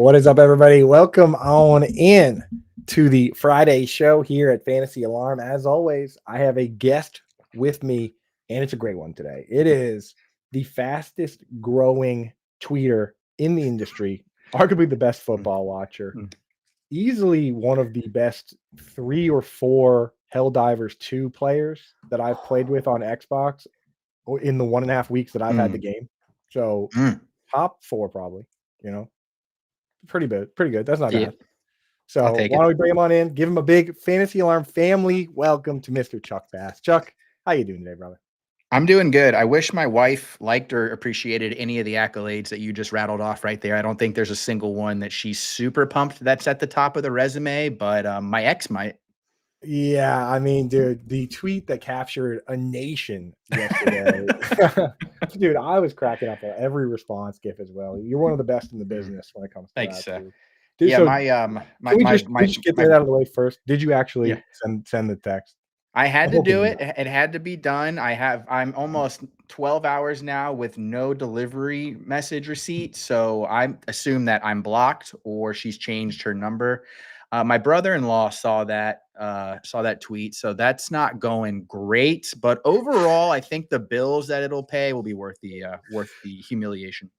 What is up, everybody? Welcome on in to the Friday show here at Fantasy Alarm. As always, I have a guest with me, and it's a great one today. It is the fastest growing tweeter in the industry, arguably the best football watcher, easily one of the best 3 or 4 Helldivers 2 players that I've played with on Xbox in the 1.5 weeks that I've had the game. So top 4 probably, you know. Pretty good. Pretty good. That's not Yeah, bad. I'll So take why it. don't we bring him on in? Give him a big Fantasy Alarm family welcome to Mr. Chuck Bass. Chuck, how you doing today, brother? I'm doing good. I wish my wife liked or appreciated any of the accolades that you just rattled off right there. I don't think there's a single one that she's super pumped that's at the top of the resume, but my ex might. Yeah, I mean, dude, the tweet that captured a nation yesterday. Dude, I was cracking up at every response gif as well. You're one of the best in the business when it comes to Thanks. that, dude. Dude, Yeah, so my can my we my just my get my that out of the way first? Did you yeah. actually send the text? I had I'm to hoping do you it. did. It had to be done. I'm almost 12 hours now with no delivery message receipt. So I assume that I'm blocked or she's changed her number. My brother-in-law saw that tweet. So that's not going great. But overall, I think the bills that it'll pay will be worth the humiliation.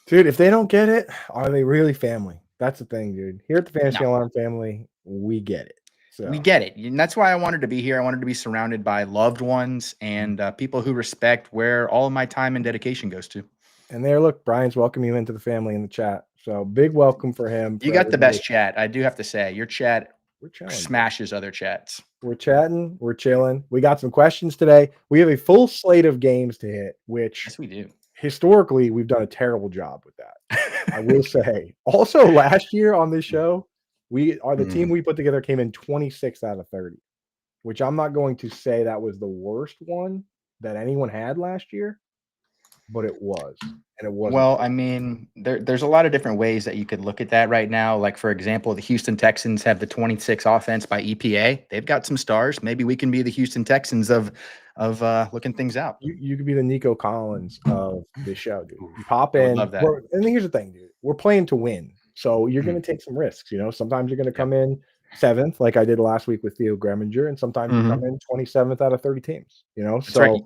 Dude, if they don't get it, are they really family? That's the thing, dude. Here at the Fantasy No. Alarm family, we get it. We So, get it. And that's why I wanted to be here. I wanted to be surrounded by loved ones and people who respect where all of my time and dedication goes to. and there, look, Brian's welcoming you into the family in the chat. So, big welcome for him, You for got the everybody. best chat. I do have to say, your chat We're chilling, dude. smashes other chats. We're chatting, we're chilling. We got some questions today. We have a full slate of games to hit, which Yes, we do. historically we've done a terrible job with that. I will say. Also, last year on this show, the team we put together came in 26 out of 30. Which I'm not going to say that was the worst one that anyone had last year, but it was, and it wasn't Well, pretty. I mean, there's a lot of different ways that you could look at that right now. Like, for example, the Houston Texans have the 26 offense by EPA. They've got some stars. Maybe we can be the Houston Texans of looking things out. You could be the Nico Collins of the show, dude. Oof, You pop I would in, love that. and here's the thing, dude. We're playing to win, so you're Mhm. going to take some risks. Sometimes you're going to Yep. come in 7th, like I did last week with Theo Greminger, and sometimes you come Mhm. in 27th out of 30 teams. That's right.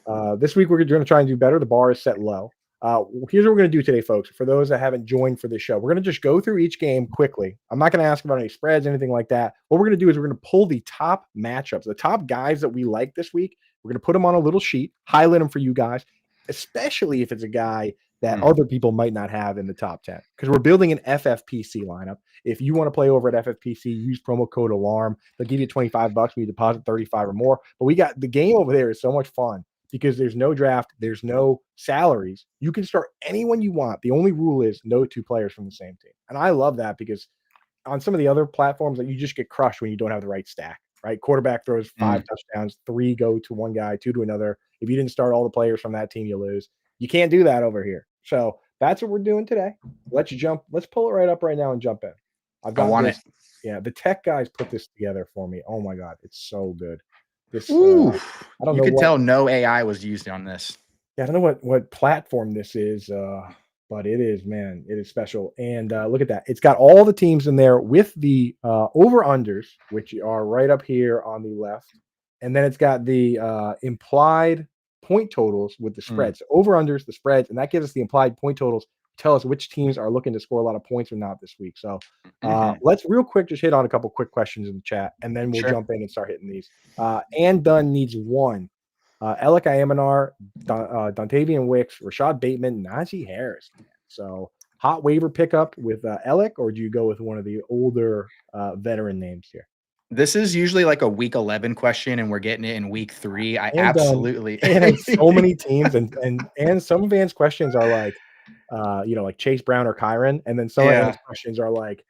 So this week we're going to try and do better. The bar is set low. Here's what we're going to do today, folks. For those that haven't joined for this show, we're going to just go through each game quickly. I'm not going to ask about any spreads, anything like that. What we're going to do is we're going to pull the top matchups, the top guys that we like this week. We're going to put them on a little sheet, highlight them for you guys, especially if it's a guy that other people might not have in the top 10, because we're building an FFPC lineup. If you want to play over at FFPC, use promo code ALARM. They'll give you $25 when you deposit 35 or more. But we got the game over there is so much fun because there's no draft, there's no salaries. You can start anyone you want. The only rule is no 2 players from the same team. And I love that because on some of the other platforms that you just get crushed when you don't have the right stack, right? Quarterback throws 5 Mm. touchdowns, 3 go to one guy, 2 to another. If you didn't start all the players from that team, you lose. You can't do that over here. So that's what we're doing today. Let's pull it right up right now and jump in. I've I got want it. this. Yeah, the tech guys put this together for me. Oh my god, it's so good. This Ooh, I don't you know could what tell no AI was used on this. yeah, I don't know what platform this is, but it is, man, it is special. And look at that. It's got all the teams in there with the over-unders, which are right up here on the left. And then it's got the implied point totals with the Mm. spreads. Over-unders, the spreads, and that gives us the implied point totals, tell us which teams are looking to score a lot of points or not this week. So Mhm. let's real quick just hit on a couple quick questions in the chat, and then we'll Sure. jump in and start hitting these. And Dunn needs one. Alec Ayamanar, Dontavian Wicks, Rashad Bateman, Najee Harris. Man. So hot waiver pickup with Alec, or do you go with one of the older veteran names here? This is usually like a week 11 question, and we're getting it in week 3. I And absolutely. and it's so many teams, and some fans' questions are like, like Chase Brown or Kyron, and then some of Anna's Yeah. questions are like,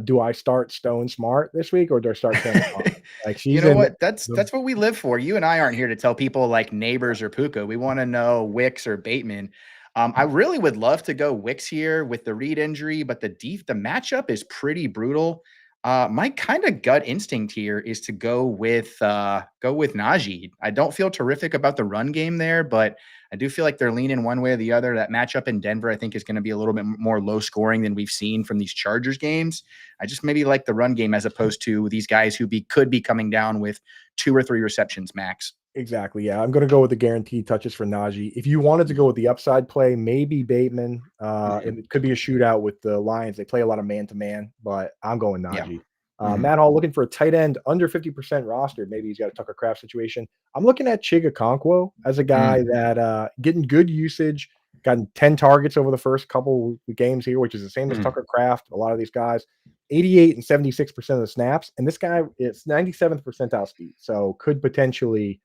do I start Stone Smart this week or do I start Cam Thomas? Like You she's know in what? That's the that's what we live for. You and I aren't here to tell people like Neighbors or Puka. We want to know Wicks or Bateman. I really would love to go Wicks here with the Reed injury, but the matchup is pretty brutal. My kind of gut instinct here is to go with Najee. I don't feel terrific about the run game there, but I do feel like they're leaning one way or the other. That matchup in Denver, I think, is going to be a little bit more low scoring than we've seen from these Chargers games. I just maybe like the run game as opposed to these guys who could be coming down with 2 or 3 receptions max. Exactly. Yeah, I'm going to go with the guaranteed touches for Najee. If you wanted to go with the upside play, maybe Bateman. Mhm. And it could be a shootout with the Lions. They play a lot of man to man, but I'm going Yeah. Najee. Mhm. Matt Hall looking for a tight end under 50% rostered. Maybe he's got a Tucker Craft situation. I'm looking at Chiga Okonkwo as a guy Mm. that getting good usage, gotten 10 targets over the first couple games here, which is the same as Mhm. Tucker Craft. A lot of these guys, 88 and 76% of the snaps, and this guy it's 97th percentile speed, so could potentially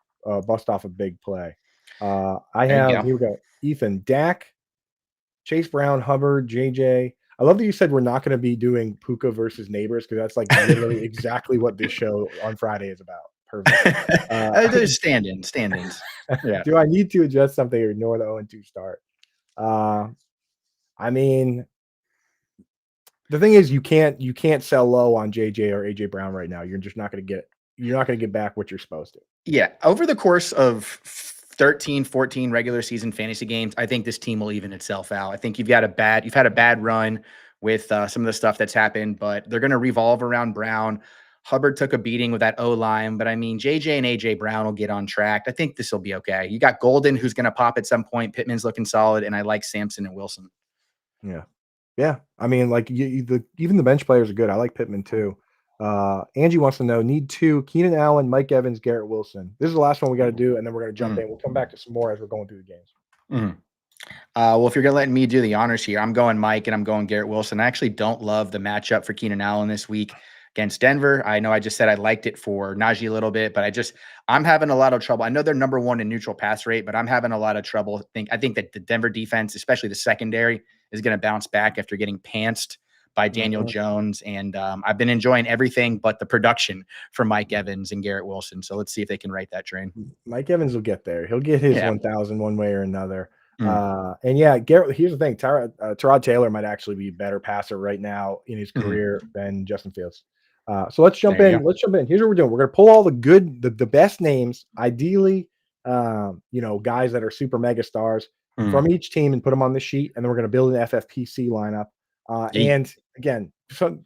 bust off a big play. I There you have go. here we go. Ethan, Dak, Chase Brown, Hubbard, JJ. I love that you said we're not going to be doing Puka versus neighbors because that's like literally exactly what this show on Friday is about. Perfect. There's stand-ins. Yeah. Do I need to adjust something or ignore the 0-2 start? Uh, I mean, the thing is, you can't sell low on JJ or AJ Brown right now. You're not going to get back what you're supposed to. Yeah, over the course of 13, 14 regular season fantasy games, I think this team will even itself out. I think you've had a bad run with some of the stuff that's happened, but they're going to revolve around Brown. Hubbard took a beating with that O line, but I mean, JJ and AJ Brown will get on track. I think this will be okay. You got Golden, who's going to pop at some point. Pittman's looking solid, and I like Sampson and Wilson. Yeah. Yeah. I mean, like even the bench players are good. I like Pittman too. Angie wants to know, need two, Keenan Allen, Mike Evans, Garrett Wilson. This is the last one we got to do, and then we're going to jump Mhm. in. We'll come back to some more as we're going through the games. Mhm. Well, if you're going to let me do the honors here, I'm going Mike and I'm going Garrett Wilson. I actually don't love the matchup for Keenan Allen this week against Denver. I know I just said I liked it for Najee a little bit, but I'm having a lot of trouble. I know they're number one in neutral pass rate, but I'm having a lot of trouble. I think that the Denver defense, especially the secondary, is going to bounce back after getting pantsed by Daniel Mhm. Jones. And I've been enjoying everything but the production for Mike Evans and Garrett Wilson. So let's see if they can write that train. Mike Evans will get there. He'll get his Yeah. 1,000 one way or another. Mm. And yeah, Garrett. Here's the thing: Tyrod Taylor might actually be a better passer right now in his Mhm. career than Justin Fields. So let's jump There you in. go. Let's jump in. Here's what we're doing. We're gonna pull all the best names, ideally, guys that are super mega stars Mm. from each team and put them on the sheet, and then we're gonna build an FFPC lineup. Yeet. And again, so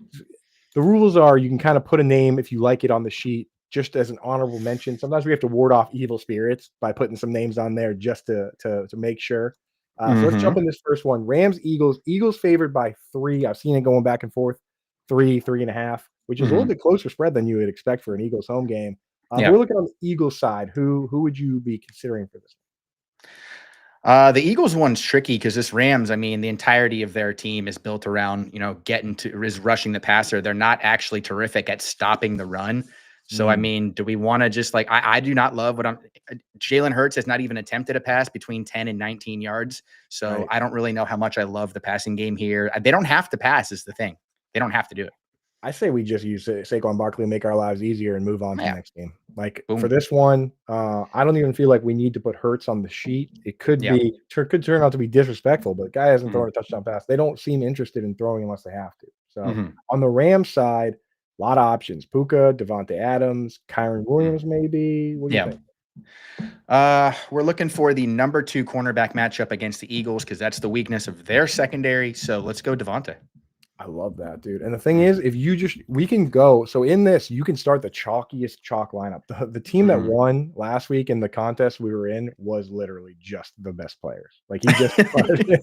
the rules are you can kind of put a name if you like it on the sheet just as an honorable mention. Sometimes we have to ward off evil spirits by putting some names on there just to make sure. So let's jump Mhm. in this first one. Rams, Eagles. Eagles favored by 3. I've seen it going back and forth. 3, 3.5, which is a little Mhm. bit closer spread than you would expect for an Eagles home game. If Yeah. we're looking on the Eagles side, who would you be considering for this? The Eagles one's tricky because this Rams, I mean, the entirety of their team is built around, is rushing the passer. They're not actually terrific at stopping the run. So, I Mm, mean, do we want to just I do not love Jalen Hurts has not even attempted a pass between 10 and 19 yards. So right. I don't really know how much I love the passing game here. They don't have to pass is the thing. They don't have to do it. I say we just use Saquon Barkley and make our lives easier and move on to the Yeah. next game. Like for Boom. this one, I don't even feel like we need to put Hurts on the sheet. It Yeah. could turn out to be disrespectful, but the guy hasn't Mhm. thrown a touchdown pass. They don't seem interested in throwing unless they have to. So Mhm. on the Rams side, a lot of options: Puka, Devontae Adams, Kyron Mhm. Williams, maybe. What do you Yeah. think? We're looking for the number 2 cornerback matchup against the Eagles because that's the weakness of their secondary. So let's go Devonta. I love that, dude. And the thing is, if you just we can go so in this, you can start the chalkiest chalk lineup. The team that Mhm. won last week in the contest we were in was literally just the best players. Like he just started.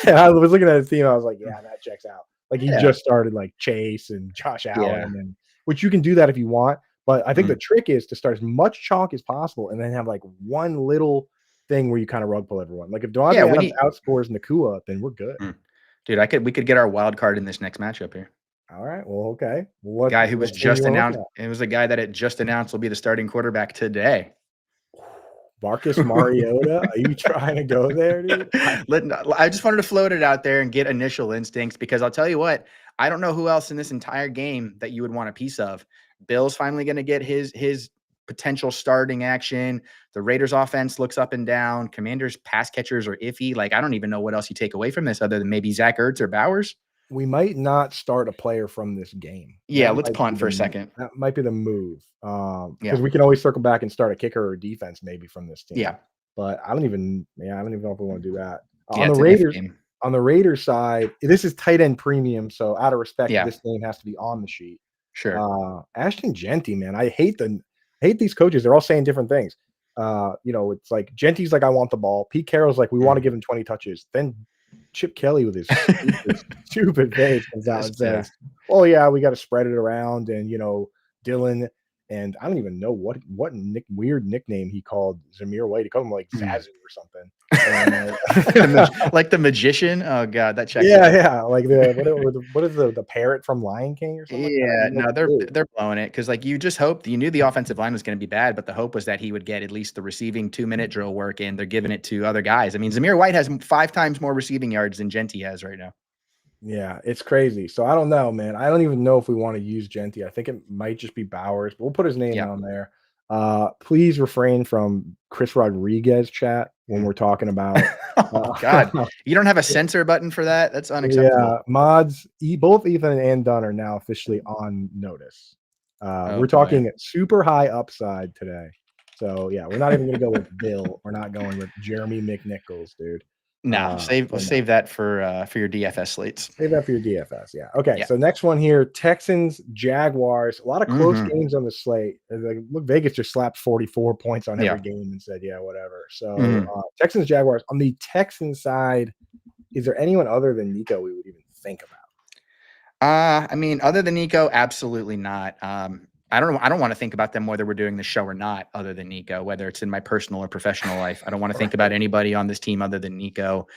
And I was looking at his team, I was like, yeah, that checks out. Like he Yeah. just started like Chase and Josh Yeah. Allen, and which you can do that if you want. But I think the Mhm. trick is to start as much chalk as possible and then have like one little thing where you kind of rug pull everyone. Like if Yeah, Devontae we Adams need outscores Nakua, then we're good. mm. Dude, we could get our wild card in this next matchup here. All right. Well, okay. Guy who was What do you just want to look announced at? it was a guy that it just announced will be the starting quarterback today. Marcus Mariota? Are you trying to go there, dude? I just wanted to float it out there and get initial instincts because I'll tell you what, I don't know who else in this entire game that you would want a piece of. Bill's finally going to get his potential starting action. The Raiders offense looks up and down. Commanders pass catchers are iffy. Like I don't even know what else you take away from this other than maybe Zach Ertz or Bowers. we might not start a player from this game. Yeah, let's punt for a second. That might be the move. Yeah. Because we can always circle back and start a kicker or defense maybe from this team. Yeah. But I don't even know if we want to do that. Yeah, it's an if game. On the Raiders side, this is tight end premium, so out of respect, Yeah. this name has to be on the sheet. Sure. Ashton Genty, man, I hate these coaches. They're all saying different things. It's like Genty's like, I want the ball. Pete Carroll's like, we want to give him 20 touches. Then Chip Kelly with his stupid face comes out and says, "Oh yeah, we got to spread it around." And Dylan, and I don't even know what weird nickname he called Zamir White. He called him like Zazu or something. Like the magician. Oh god, that checks. Yeah. Like what is the parrot from Lion King or something? Yeah, no, they're blowing it because like you just hoped you knew the offensive line was going to be bad, but the hope was that he would get at least the receiving 2-minute drill work, and they're giving it to other guys. I mean, Zamir White has 5 times more receiving yards than Genty has right now. Yeah, it's crazy. So I don't know, man. I don't even know if we want to use Genty. I think it might just be Bowers, but we'll put his name on there. Please refrain from Chris Rodriguez chat when we're talking about. Oh God, you don't have a censor button for that? That's unacceptable. Yeah, mods. Both Ethan and Dunn are now officially on notice. We're talking super high upside today. So yeah, we're not even going to go with Bill. We're not going with Jeremy McNichols, dude. No, save that for your DFS slates. Save that for your DFS. Yeah. Okay. Yeah. So next one here, Texans, Jaguars. A lot of close games on the slate. Like, look, Vegas just slapped 44 points on every game and said, yeah, whatever. So Texans, Jaguars. On the Texans side, is there anyone other than Nico we would even think about? I mean, other than Nico, absolutely not. I don't want to think about them whether we're doing the show or not, other than Nico, whether it's in my personal or professional life. I don't want to think about anybody on this team other than Nico.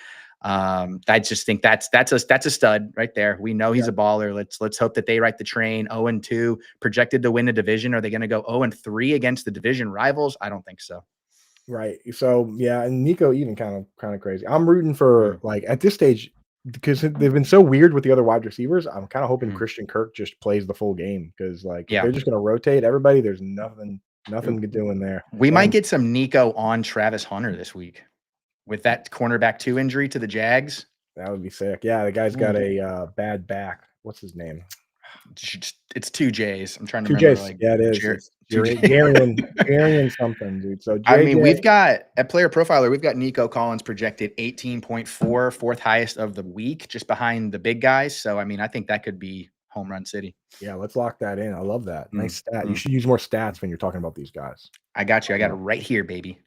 I just think that's a stud right there. We know he's a baller. Let's hope that they ride the train. 0-2 projected to win a division. Are they going to go 0-3 against the division rivals? I don't think so. Right. So yeah, and Nico even kind of crazy. I'm rooting for like at this stage, because they've been so weird with the other wide receivers. I'm kind of hoping Christian Kirk just plays the full game because they're just going to rotate everybody. There's nothing doing there. We might get some Nico on Travis Hunter this week with that cornerback 2 injury to the Jags. That would be sick. Yeah, the guy's got a bad back. What's his name? It's 2 J's. I'm trying to 2 remember. J's. Yeah, it is. Garion something, dude. So I mean, we've got at Player Profiler, we've got Nico Collins projected 18.4, fourth highest of the week, just behind the big guys. So I mean, I think that could be home run city. Yeah, let's lock that in. I love that. Nice stat. You should use more stats when you're talking about these guys. I got you. I got it right here, baby.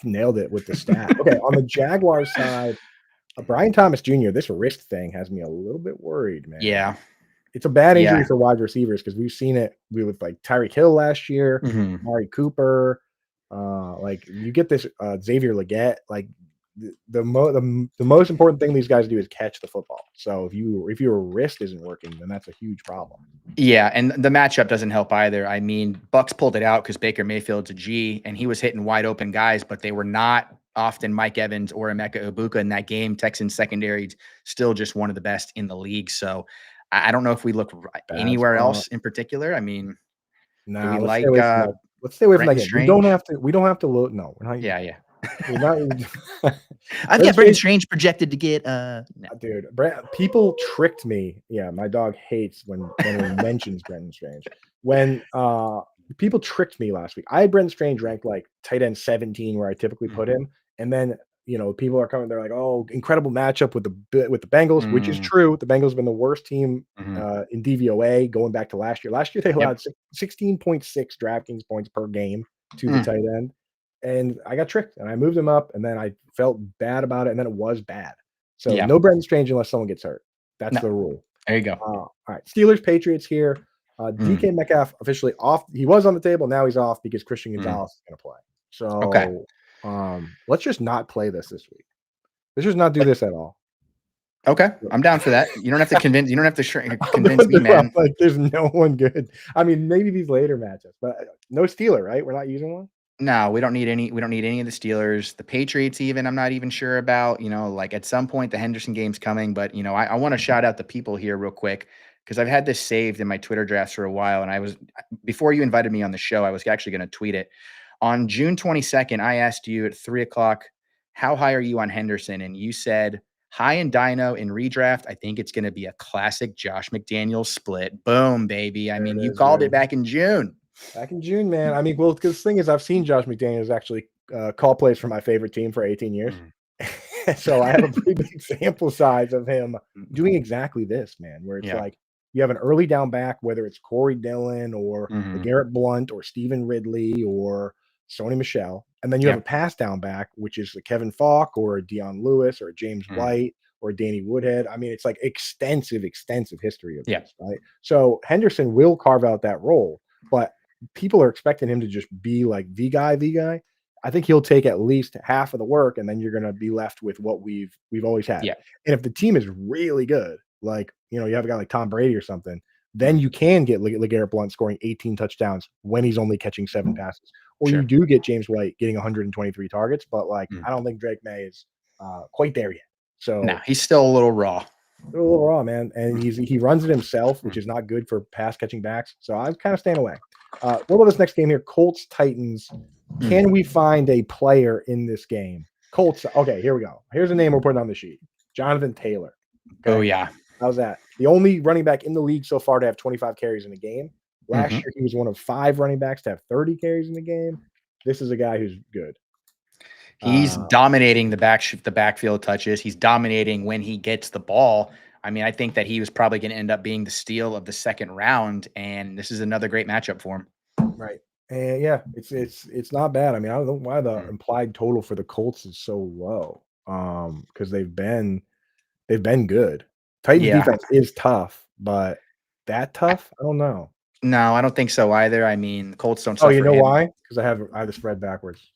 Nailed it with the stat. Okay, on the Jaguars side, Brian Thomas Jr., this wrist thing has me a little bit worried, man. Yeah. It's a bad injury for wide receivers because we've seen it with like Tyreek Hill last year, Amari Cooper. Like you get this Xavier Legette. Like the most important thing these guys do is catch the football. So if your wrist isn't working, then that's a huge problem. Yeah, and the matchup doesn't help either. I mean, Bucks pulled it out because Baker Mayfield's a G, and he was hitting wide open guys, but they were not often Mike Evans or Emeka Egbuka in that game. Texans secondary still just one of the best in the league. So I don't know if we look anywhere else in particular. I mean, let's stay away from that game. We don't have to look. No, we're not. Yeah. We're not. I've got Brendan Strange projected to get dude. People tricked me. Yeah, my dog hates when he mentions Brendan Strange. When people tricked me last week. I had Brendan Strange ranked like tight end 17 where I typically put him, and then people are coming. They're like, "Oh, incredible matchup with the Bengals," which is true. The Bengals have been the worst team in DVOA going back to last year. Last year they allowed 16.6 DraftKings points per game to the tight end, and I got tricked and I moved him up, and then I felt bad about it, and then it was bad. So no Brendan Strange unless someone gets hurt. That's the rule. There you go. All right, Steelers Patriots here. DK Metcalf officially off. He was on the table. Now he's off because Christian Gonzalez is going to play. So let's just not play this week. Let's just not do this at all. Okay, I'm down for that. You don't have to convince. You don't have to convince me, man. Like, there's no one good. I mean, maybe these later matchups, but no Steeler, right? We're not using one. No, we don't need any. We don't need any of the Steelers. The Patriots, even I'm not even sure about. Like at some point the Henderson game's coming, but I want to shout out the people here real quick because I've had this saved in my Twitter drafts for a while, and before you invited me on the show, I was actually going to tweet it. On June 22nd, I asked you at 3:00, how high are you on Henderson? And you said High and Dino in redraft, I think it's going to be a classic Josh McDaniels split. Boom, baby. I There mean, it you is, called baby. it back in June. Back in June, man. I mean, well, because the thing is, I've seen Josh McDaniels actually call plays for my favorite team for 18 years. So I have a pretty big sample size of him doing exactly this, man, where it's Yeah. like you have an early down back, whether it's Corey Dillon or Garrett Blunt or Stephen Ridley or Sony Michel. And then you have a pass down back, which is a Kevin Falk or a Deion Lewis or a James White or Danny Woodhead. I mean, it's like extensive history of this, right? So Henderson will carve out that role, but people are expecting him to just be like the guy. I think he'll take at least half of the work, and then you're going to be left with what we've always had. Yeah. And if the team is really good, like you have a guy like Tom Brady or something, then you can get LeGarrette Blount scoring 18 touchdowns when he's only catching 7 passes, or you do get James White getting 123 targets. But like, I don't think Drake May is quite there yet. So no, he's still a little raw. A little raw, man, and he runs it himself, which is not good for pass catching backs. So I'm kind of staying away. What about this next game here? Colts Titans. Can we find a player in this game? Colts. Okay, here we go. Here's a name we're putting on the sheet. Jonathan Taylor. Okay? Oh yeah. How's that? The only running back in the league so far to have 25 carries in a game. Last year he was one of 5 running backs to have 30 carries in the game. This is a guy who's good. He's dominating the backfield touches. He's dominating when he gets the ball. I mean, I think that he was probably going to end up being the steal of the second round, and this is another great matchup for him. Right. And yeah, it's not bad. I mean, I don't know why the implied total for the Colts is so low. Because they've been good. Titans defense is tough, but that tough? I don't know. No, I don't think so either. I mean, the Colts don't Oh, suffer. you know why? Because I have the spread backwards.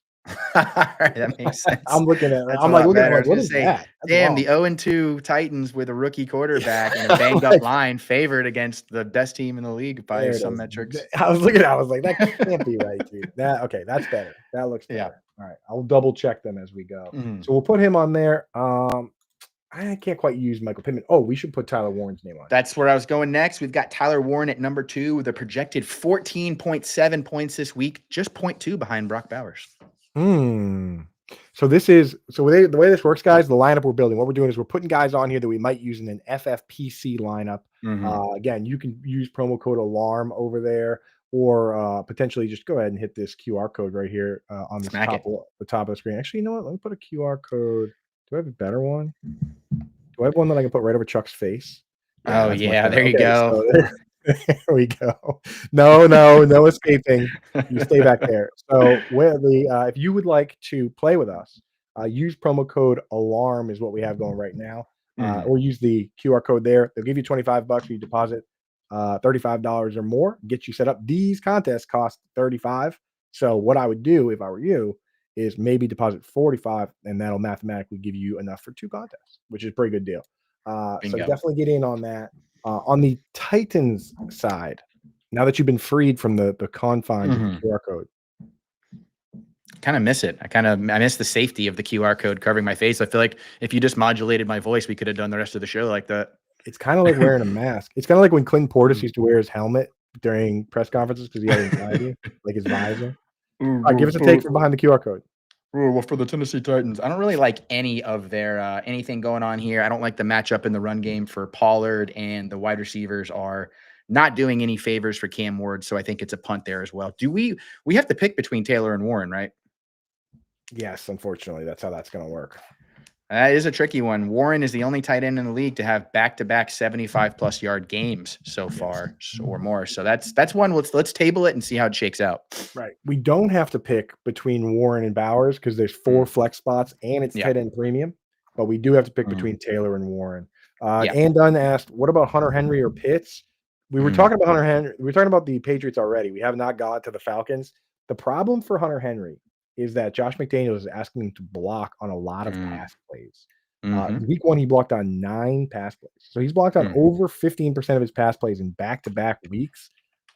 All right, that makes sense. I'm looking at That's I'm like, look at like, what is that? Damn, the 0-2 Titans with a rookie quarterback and a banged up line favored against the best team in the league by some metrics. I was looking at it, I was like, that can't be right, dude. Okay, that's better. That looks better. All right, I'll double check them as we go. So we'll put him on there. I can't quite use Michael Pittman. Oh, we should put Tyler Warren's name on. That's where I was going next. We've got Tyler Warren at number 2 with a projected 14.7 points this week, just 0.2 behind Brock Bowers. So the way this works, guys, the lineup we're building, what we're doing is we're putting guys on here that we might use in an FFPC lineup. Again, you can use promo code ALARM over there, or potentially just go ahead and hit this QR code right here on the top of the screen. Actually, you know what? Let me put a QR code. Do I have a better one? Do I have one that I can put right over Chuck's face? Yeah, there you go. So there we go. No escaping. You stay back there. So if you would like to play with us, use promo code ALARM is what we have going right now. Or use the QR code there. They'll give you $25 for you deposit $35 or more, get you set up. These contests cost $35. So what I would do if I were you is maybe deposit $45, and that'll mathematically give you enough for 2 contests, which is a pretty good deal. So definitely get in on that. On the Titans side, now that you've been freed from the confines of the QR code, kind of miss it. I miss the safety of the QR code covering my face. I feel like if you just modulated my voice, we could have done the rest of the show like that. It's kind of like wearing a mask. It's kind of like when Clinton Portis used to wear his helmet during press conferences because he had anxiety, like his visor. Give us a take from behind the QR code. Well, for the Tennessee Titans, I don't really like any of their anything going on here. I don't like the matchup in the run game for Pollard, and the wide receivers are not doing any favors for Cam Ward, so I think it's a punt there as well. Do we have to pick between Taylor and Warren, right? Yes, unfortunately, that's how that's going to work. That is a tricky one. Warren is the only tight end in the league to have back-to-back 75-plus yard games so far, or more. So that's one. Let's table it and see how it shakes out. Right. We don't have to pick between Warren and Bowers because there's 4 flex spots and it's tight end premium. But we do have to pick between Taylor and Warren. Ann Dunn asked, "What about Hunter Henry or Pitts?" We were talking about Hunter Henry. We were talking about the Patriots already. We have not got to the Falcons. The problem for Hunter Henry is that Josh McDaniels is asking him to block on a lot of pass plays. Week 1, he blocked on 9 pass plays. So he's blocked on over 15% of his pass plays in back-to-back weeks.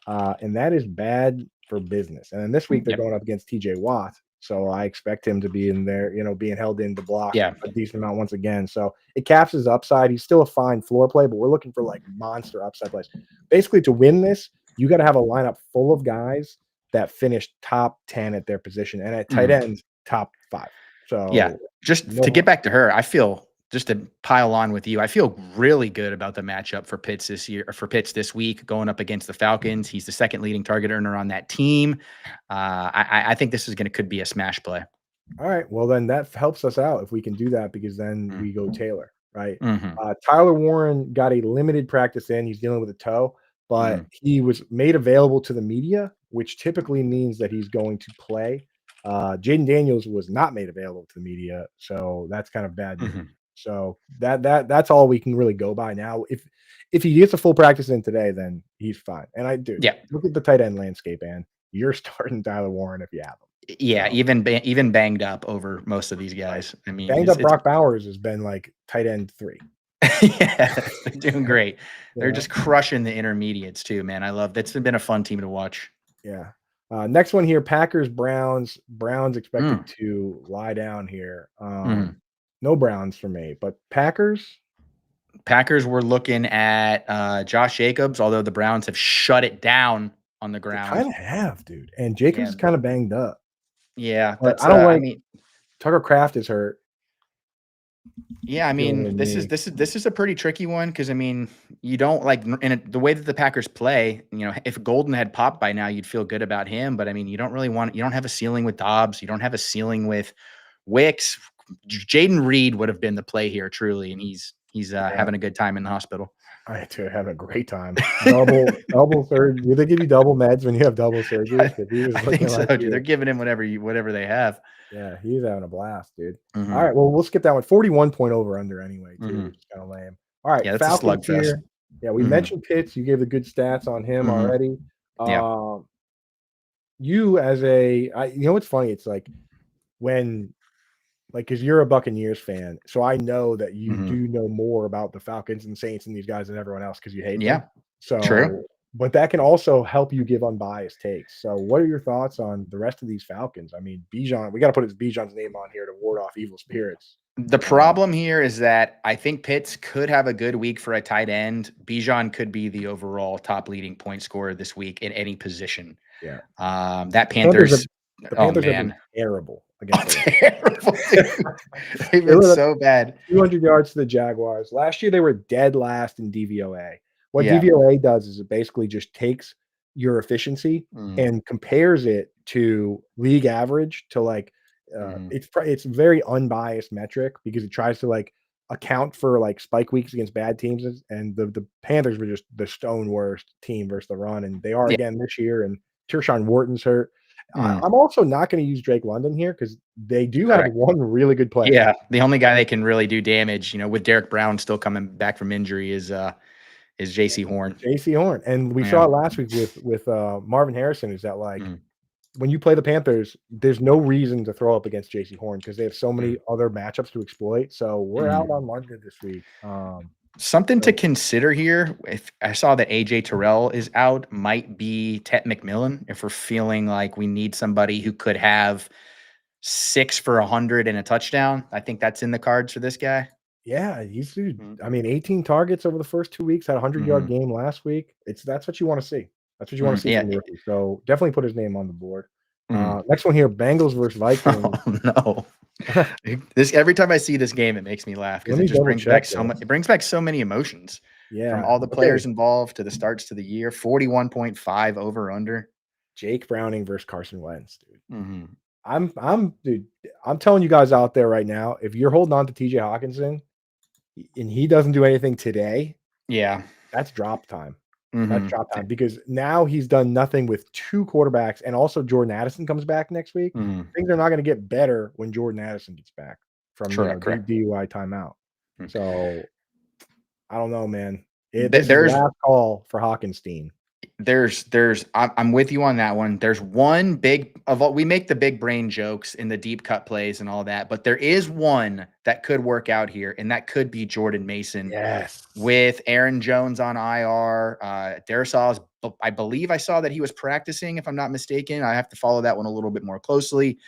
And that is bad for business. And then this week, they're going up against TJ Watt. So I expect him to be in there, being held in to block a decent amount once again. So it caps his upside. He's still a fine floor play, but we're looking for like monster upside plays. Basically, to win this, you got to have a lineup full of guys that finished top 10 at their position, and at tight end, top 5. So just to get back to her, I feel just to pile on with you, I feel really good about the matchup for Pitts this week, going up against the Falcons. He's the second leading target earner on that team. I think this could be a smash play. All right. Well, then that helps us out if we can do that, because then we go Taylor, right? Mm-hmm. Tyler Warren got a limited practice in. He's dealing with a toe, but he was made available to the media, which typically means that he's going to play. Jaden Daniels was not made available to the media, so that's kind of bad news. So that's all we can really go by now. If he gets a full practice in today, then he's fine. And look at the tight end landscape, and you're starting Tyler Warren if you have him. Yeah, so, even banged up over most of these guys. I mean, banged up Brock Bowers has been like tight end 3. Yeah, they're doing great. They're just crushing the intermediates too, man. I love that's been a fun team to watch. Yeah. Next one here, Packers, Browns. Browns expected to lie down here. No Browns for me, but Packers. Packers were looking at Josh Jacobs, although the Browns have shut it down on the ground. They kind of have, dude. And Jacobs is kind of banged up. Yeah, but I don't like. I mean, Tucker Kraft is hurt. Yeah, I mean, this is a pretty tricky one because I mean, you don't like the way that the Packers play. You know, if Golden had popped by now, you'd feel good about him. But I mean, you don't have a ceiling with Dobbs. You don't have a ceiling with Wicks. Jaden Reed would have been the play here, truly, and he's having a good time in the hospital. I had to have a great time. Double surgery. Do they give you double meds when you have double surgeries? I think so, dude. They're giving him whatever they have. Yeah, he's having a blast, dude. All right, well, we'll skip that one. 41 point over under anyway, too, which is kind of lame. All right, yeah, that's Falcons a slugfest. Here. Yeah, we mentioned Pitts. You gave the good stats on him already. Yeah. You as you know what's funny? It's like when. Because you're a Buccaneers fan, so I know that you do know more about the Falcons and Saints and these guys than everyone else because you hate them. So true. But that can also help you give unbiased takes. So what are your thoughts on the rest of these Falcons? I mean, Bijan, we got to put Bijan's name on here to ward off evil spirits. The problem here is that I think Pitts could have a good week for a tight end. Bijan could be the overall top leading point scorer this week in any position. Yeah. That Panthers. The Panthers have been terrible against terrible. They've been so bad. 200 yards to the Jaguars. Last year, they were dead last in DVOA. What DVOA does is it basically just takes your efficiency and compares it to league average to like it's very unbiased metric because it tries to like account for like spike weeks against bad teams, and the Panthers were just the stone worst team versus the run, and they are again this year, and Tershawn Wharton's hurt. I'm also not going to use Drake London here because they do have one really good player. Yeah, the only guy that can really do damage, with Derek Brown still coming back from injury, is J.C. Horn. J.C. Horn, and we saw it last week with Marvin Harrison. Is that like when you play the Panthers, there's no reason to throw up against J.C. Horn because they have so many other matchups to exploit. So we're out on London this week. Something to consider here, if I saw that AJ Terrell is out, might be Tet McMillan. If we're feeling like we need somebody who could have 6 for 100 and a touchdown, I think that's in the cards for this guy. Yeah, he's. I mean, 18 targets over the first 2 weeks. Had a 100-yard game last week. That's what you want to see. That's what you want to see from the rookie. So definitely put his name on the board. Next one here: Bengals versus Vikings. Oh, no. Every time I see this game, it makes me laugh because it just brings back so much. It brings back so many emotions. Yeah, from all the players involved to the starts to the year. 41.5 over under. Jake Browning versus Carson Wentz, dude. I'm telling you guys out there right now, if you're holding on to TJ Hawkinson and he doesn't do anything today, that's drop time. That's drop time because now he's done nothing with 2 quarterbacks, and also Jordan Addison comes back next week. Things are not going to get better when Jordan Addison gets back from DUI timeout. So we don't know, man. There's last call for Hawkinstein. I'm with you on that one. There's one we make the big brain jokes in the deep cut plays and all that, but there is one that could work out here, and that could be Jordan Mason. Yes. With Aaron Jones on IR, Darrisaw's, I believe I saw that he was practicing, if I'm not mistaken. I have to follow that one a little bit more closely.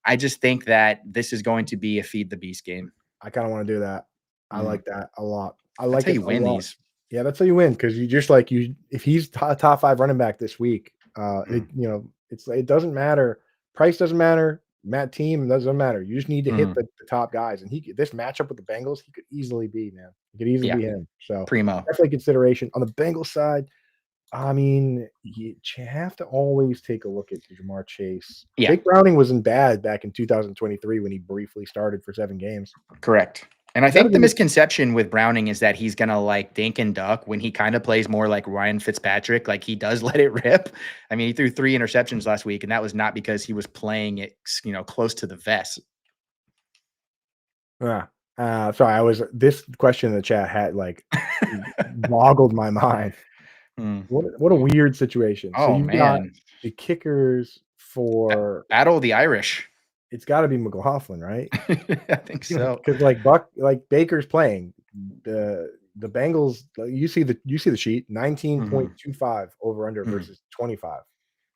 I just think that this is going to be a feed the beast game. I kind of want to do that. I like that a lot. That's how you win these. Yeah, that's how you win, because you just if he's top 5 running back this week, it doesn't matter. Price doesn't matter. Matt team, doesn't matter. You just need to hit Mhm. the top guys. And this matchup with the Bengals, he could easily be, man. He could easily Yeah, be him. So primo. definitely consideration. On the Bengals side, I mean, you have to always take a look at Jamar Chase. Yeah. Jake Browning wasn't bad back in 2023 when he briefly started for 7 games. Correct. And I He's had a think the good misconception with Browning is that he's gonna like dink and duck when he kind of plays more like Ryan Fitzpatrick. Like he does let it rip. I mean, he threw 3 interceptions last week, and that was not because he was playing it, close to the vest. Yeah. Sorry, this question in the chat had like boggled my mind. Hmm. What a weird situation. So Oh you've got man, the kickers for Battle of the Irish. it's got to be McLaughlin, right? I think so. Because like Baker's playing the Bengals. You see the sheet Mhm. 19.25 over under Mhm. versus 25.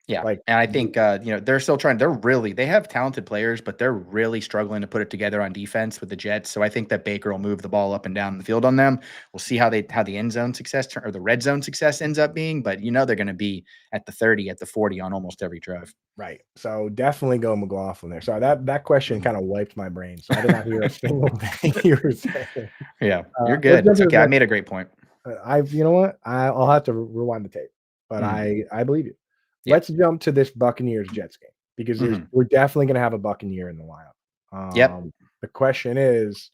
Yeah, Like and I think, they're still trying they have talented players, but they're really struggling to put it together on defense with the Jets, so I think that Baker will move the ball up and down the field on them. We'll see how the end zone success or the red zone success ends up being, but they're gonna be at the 30, at the 40 on almost every drive. right. So definitely go McLaughlin there. So that question Mhm. kind of wiped my brain. So I did not hear a single thing you were saying. Yeah, you're Let's good. jump It's to the okay, I next. made a great point. You know what? I'll have to rewind the tape, but Mhm. I believe you. Yeah. Let's jump to this Buccaneers Jets game because Mhm. we're definitely going to have a Buccaneer in the lineup. Yep. The question is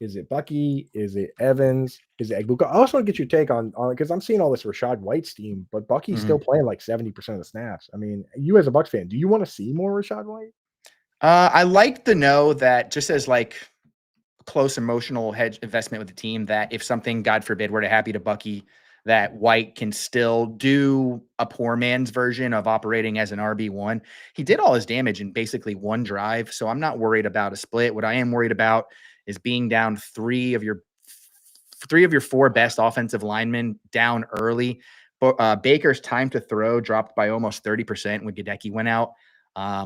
it Bucky? Is it Evans? Is it Egbuka? I also want to get your take on because I'm seeing all this Rashad White steam, but Bucky's still Mhm. playing like 70% of the snaps. I mean, you as a Bucks fan, do you want to see more Rashad White? I like to know that just as, like, close emotional hedge investment with the team that if something, God forbid, were to happen to Bucky, that White can still do a poor man's version of operating as an RB1. He did all his damage in basically one drive, so I'm not worried about a split. What I am worried about is being down three of your 4 best offensive linemen down early. But Baker's time to throw dropped by almost 30% when Gadecki went out.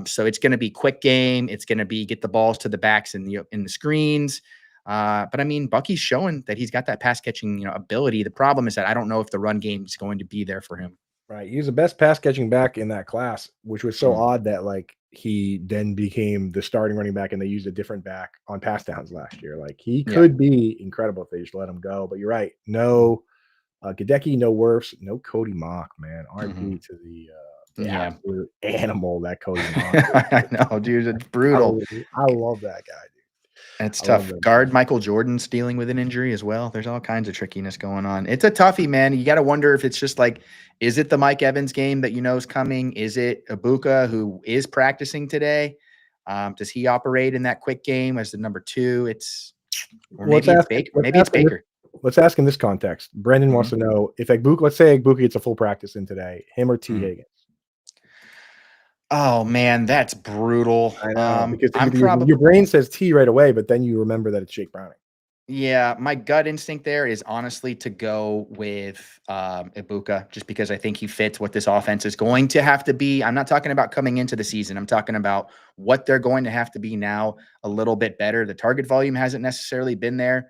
So it's going to be quick game. It's going to be get the balls to the backs in the screens. But I mean, Bucky's showing that he's got that pass catching ability. The problem is that I don't know if the run game is going to be there for him. Right. He was the best pass catching back in that class, which was so Mm, odd that like he then became the starting running back and they used a different back on pass downs last year. Like he yeah. could be incredible if they just let him go. But you're right. No Gadecki, no Wirfs, no Cody Mock, man. Hmm. RP to the Yeah. absolute animal that Cody Mock is. I know, dude. It's I, brutal. I love that guy, dude. It's I love tough. that Guard guy. Michael Jordan's dealing with an injury as well. There's all kinds of trickiness going on. It's a toughie, man. You got to wonder if it's just like, is it the Mike Evans game that is coming? Is it Ibuka who is practicing today? Does he operate in that quick game as the number 2? Or Let's maybe it's ask. Baker. Let's Maybe it's ask in this. Baker. Let's ask in this context. Brendan wants Mhm, to know if Egbuka, let's say Egbuka gets a full practice in today, him or T mhm. Higgins. Oh man, that's brutal. I know because I'm your probably brain says T right away, but then you remember that it's Jake Browning. Yeah, my gut instinct there is honestly to go with Ibuka, just because I think he fits what this offense is going to have to be. I'm not talking about coming into the season. I'm talking about what they're going to have to be now a little bit better. The target volume hasn't necessarily been there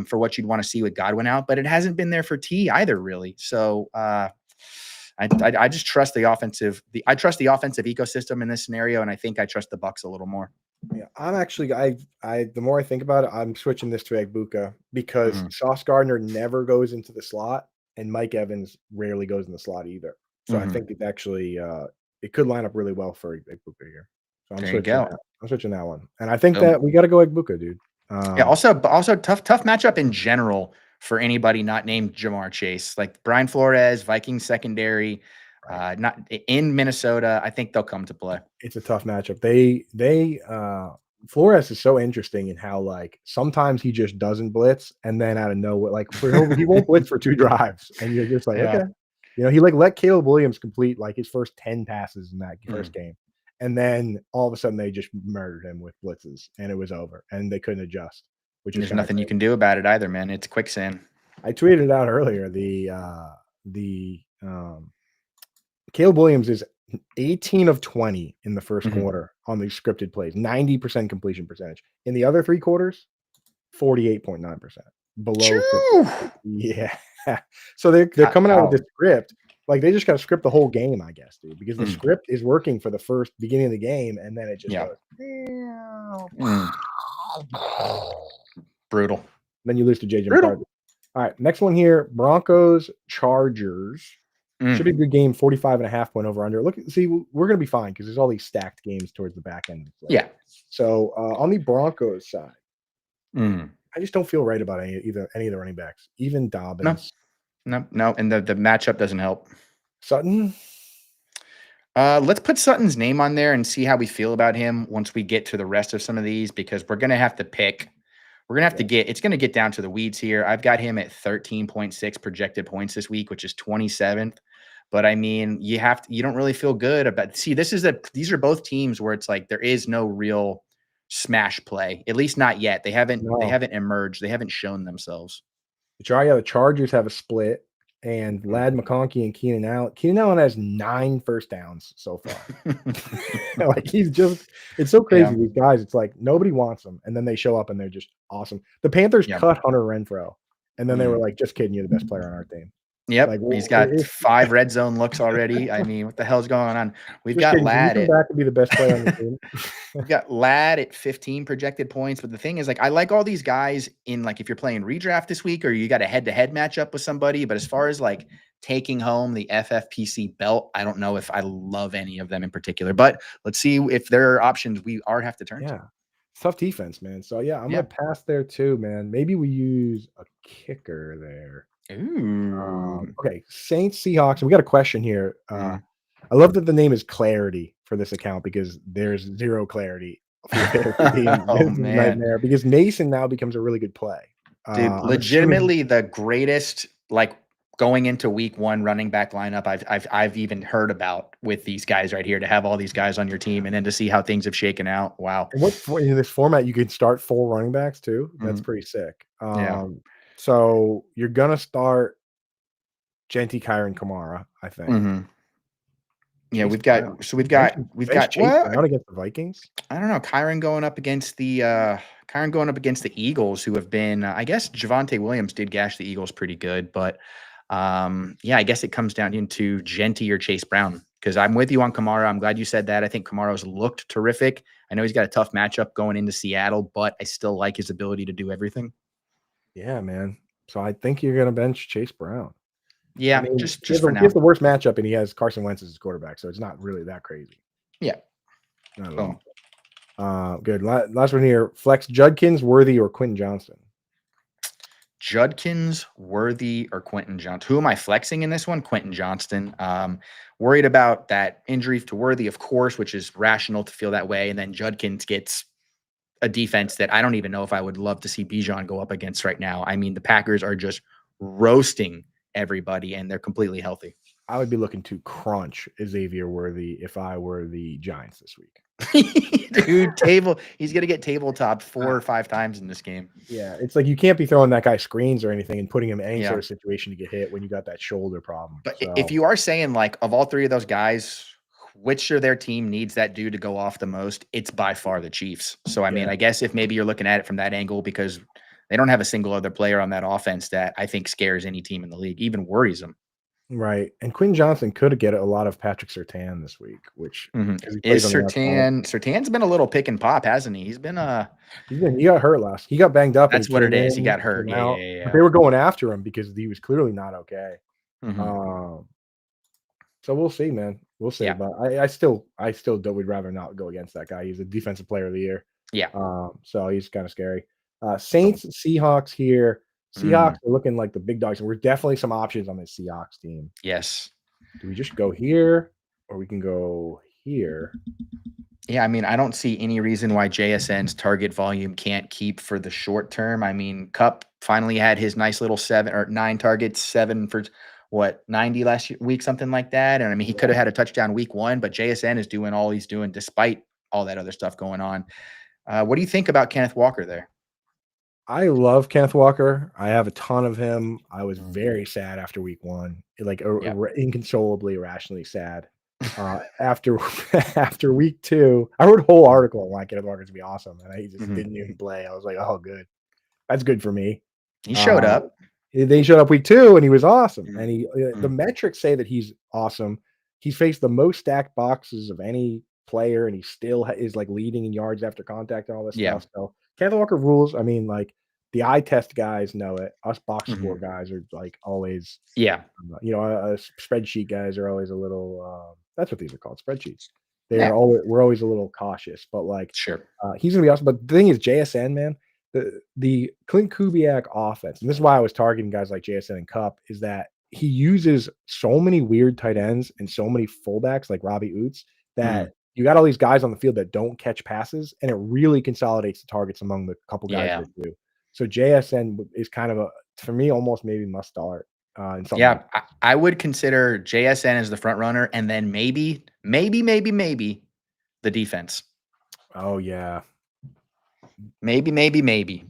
for what you'd want to see with Godwin out, but it hasn't been there for T either, really. So I just trust I trust the offensive ecosystem in this scenario, and I think I trust the Bucks a little more. Yeah, I'm actually the more I think about it, I'm switching this to Egbuka because Hmm. Sauce Gardner never goes into the slot and Mike Evans rarely goes in the slot either. So I Hmm. think it actually it could line up really well for Egbuka here. So I'm There you switching go. that. I'm switching that one. And I think Boom. that we got to go Egbuka, dude. Yeah, also tough matchup in general for anybody not named Jamar Chase. Like Brian Flores, Vikings secondary, Right. not in Minnesota. I think they'll come to play. It's a tough matchup. They Flores is so interesting in how like sometimes he just doesn't blitz and then out of nowhere, like he won't blitz for 2 drives, and you're just like, Yeah. okay. He like let Caleb Williams complete like his first 10 passes in that Mm. first game. And then all of a sudden they just murdered him with blitzes and it was over and they couldn't adjust, which is There's kind of nothing you crazy. can do about it either, man. It's quicksand. I tweeted out earlier the Caleb Williams is 18 of 20 in the first Mhm. quarter on these scripted plays, 90% completion percentage. In the other 3 quarters, 48.9%, below 50. Choo! Yeah. So they're coming out with How this script Like they just got to script the whole game, I guess, dude, because the Mm, script is working for the first beginning of the game, and then it just yeah. goes. Mm, brutal. Then you lose to JJ Brutal. McCarthy. All right, next one here: Broncos Chargers. Should Mm, be a good game. 45.5 point over under. Look, see, we're gonna be fine because there's all these stacked games towards the back end of the slate. yeah. So on the Broncos side, Mm, I just don't feel right about any of the running backs, even no, Dobbins, no. And the matchup doesn't help. Sutton. Let's put Sutton's name on there and see how we feel about him once we get to the rest of some of these, because we're going to have to pick. We're going to have to it's going to get down to the weeds here. I've got him at 13.6 projected points this week, which is 27th. But I mean, you don't really feel good about, these are both teams where it's like, there is no real smash play, at least not yet. They haven't No, emerged. They haven't shown themselves. the Chargers have a split, and Lad McConkey and Keenan Allen. Keenan Allen has 9 first downs so far. Like it's so crazy. Yeah. These guys, it's like nobody wants them, and then they show up and they're just awesome. The Panthers Yeah. cut Hunter Renfrow, and then they were Mm. like, "Just kidding, you're the best player on our team." Yep, Like, he's got 5 red zone looks already. I mean, what the hell's going on? We've just got kidding. Can you Lad come at back and be the best player on the team? we've got Lad at 15 projected points, but the thing is, like, I like all these guys in, like, if you're playing redraft this week or you got a head-to-head matchup with somebody, but as far as like taking home the FFPC belt, I don't know if I love any of them in particular. But let's see if there are options we are have to turn to. Yeah, tough defense, man. So yeah, I'm Yeah. gonna pass there too, man. Maybe we use a kicker there. Ooh. Okay, Saints Seahawks. We got a question here. Mm. I love that the name is Clarity for this account because there's zero clarity for your fantasy team. Oh This is a man. nightmare because Mason now becomes a really good play. Dude, I'm assuming legitimately the greatest, like, going into week 1 running back lineup I've even heard about with these guys right here, to have all these guys on your team and then to see how things have shaken out. Wow. in this format you can start 4 running backs too. That's Mhm. pretty sick. Yeah. So you're gonna start Genty, Kyron, Kamara, I think. Mhm. Yeah, Chase we've Brown. got so we've Bench got we've bench got Chase what? Brown against the Vikings. I don't know. Kyron going up against the Eagles, who have been, I guess Javonte Williams did gash the Eagles pretty good, but yeah, I guess it comes down into Genty or Chase Brown, because I'm with you on Kamara. I'm glad you said that. I think Kamara's looked terrific. I know he's got a tough matchup going into Seattle, but I still like his ability to do everything. Yeah, man. So I think you're gonna bench Chase Brown. I Yeah, mean, just for he now. has the worst matchup, and he has Carson Wentz as his quarterback, so it's not really that crazy. Yeah. Not at Boom. all. Good. Last one here. Flex Judkins, Worthy, or Quentin Johnston? Judkins, Worthy, or Quentin Johnston? Who am I flexing in this one? Quentin Johnston. Worried about that injury to Worthy, of course, which is rational to feel that way. And then Judkins gets a defense that I don't even know if I would love to see Bijan go up against right now. I mean, the Packers are just roasting everybody, and they're completely healthy. I would be looking to crunch Xavier Worthy if I were the Giants this week. Dude, he's going to get tabletopped 4 or 5 times in this game. Yeah, it's like you can't be throwing that guy screens or anything and putting him in any Yeah. sort of situation to get hit when you got that shoulder problem. But So if you are saying, like, of all 3 of those guys, which of their team needs that dude to go off the most, it's by far the Chiefs. So, I mean, yeah, I guess if maybe you're looking at it from that angle, because they don't have a single other player on that offense that I think scares any team in the league, even worries them. right. And Quinn Johnson could get a lot of Patrick Surtain this week, which because he plays Is on the outside. Surtan's been a little pick and pop, hasn't he? He got hurt last. He got banged up and That's he what came it is. He in, got hurt. came Yeah, out. yeah, But yeah. they were going after him because he was clearly not okay. Mhm. So we'll see, man. We'll see. Yeah. But I still would rather not go against that guy. He's a defensive player of the year. Yeah. So he's kind of scary. Saints, Seahawks here. Seahawks Mm, are looking like the big dogs, and we're definitely some options on this Seahawks team. yes. Do we just go here, or we can go here? Yeah, I mean, I don't see any reason why JSN's target volume can't keep for the short term. I mean, Cup finally had his nice little 7 or 9 targets, 7 for what, 90 week, something like that. And I mean, he could have had a touchdown week 1, but JSN is doing all he's doing despite all that other stuff going on. What do you think about Kenneth Walker there? I love Kenneth Walker. I have a ton of him. I was Mm. very sad after week 1, like Yeah. inconsolably, irrationally sad. After after week 2, I wrote a whole article on why Kenneth Walker's gonna be awesome, and he just Mhm. didn't even play. I was like, oh, good. That's good for me. He showed Uh, up. They showed up week 2 and he was awesome. Mm, And the mm. metrics say that he's awesome. He's faced the most stacked boxes of any player, and he still is like leading in yards after contact and all this Yeah. stuff. So Kenneth Walker rules. I mean, like the eye test guys know it. Us box score Mhm. guys are like always, Yeah. spreadsheet guys are always a little. That's what these are called, spreadsheets. Yeah. We're always a little cautious, but like Sure. he's gonna be awesome. But the thing is, JSN, man, the Clint Kubiak offense, and this is why I was targeting guys like JSN and Cup, is that he uses so many weird tight ends and so many fullbacks like Robbie Oots that Mhm. you got all these guys on the field that don't catch passes, and it really consolidates the targets among the couple guys Yeah. that do. So JSN is kind of for me, almost maybe must start in something like Yeah. I would consider JSN as the front runner, and then maybe the defense. oh yeah. Maybe.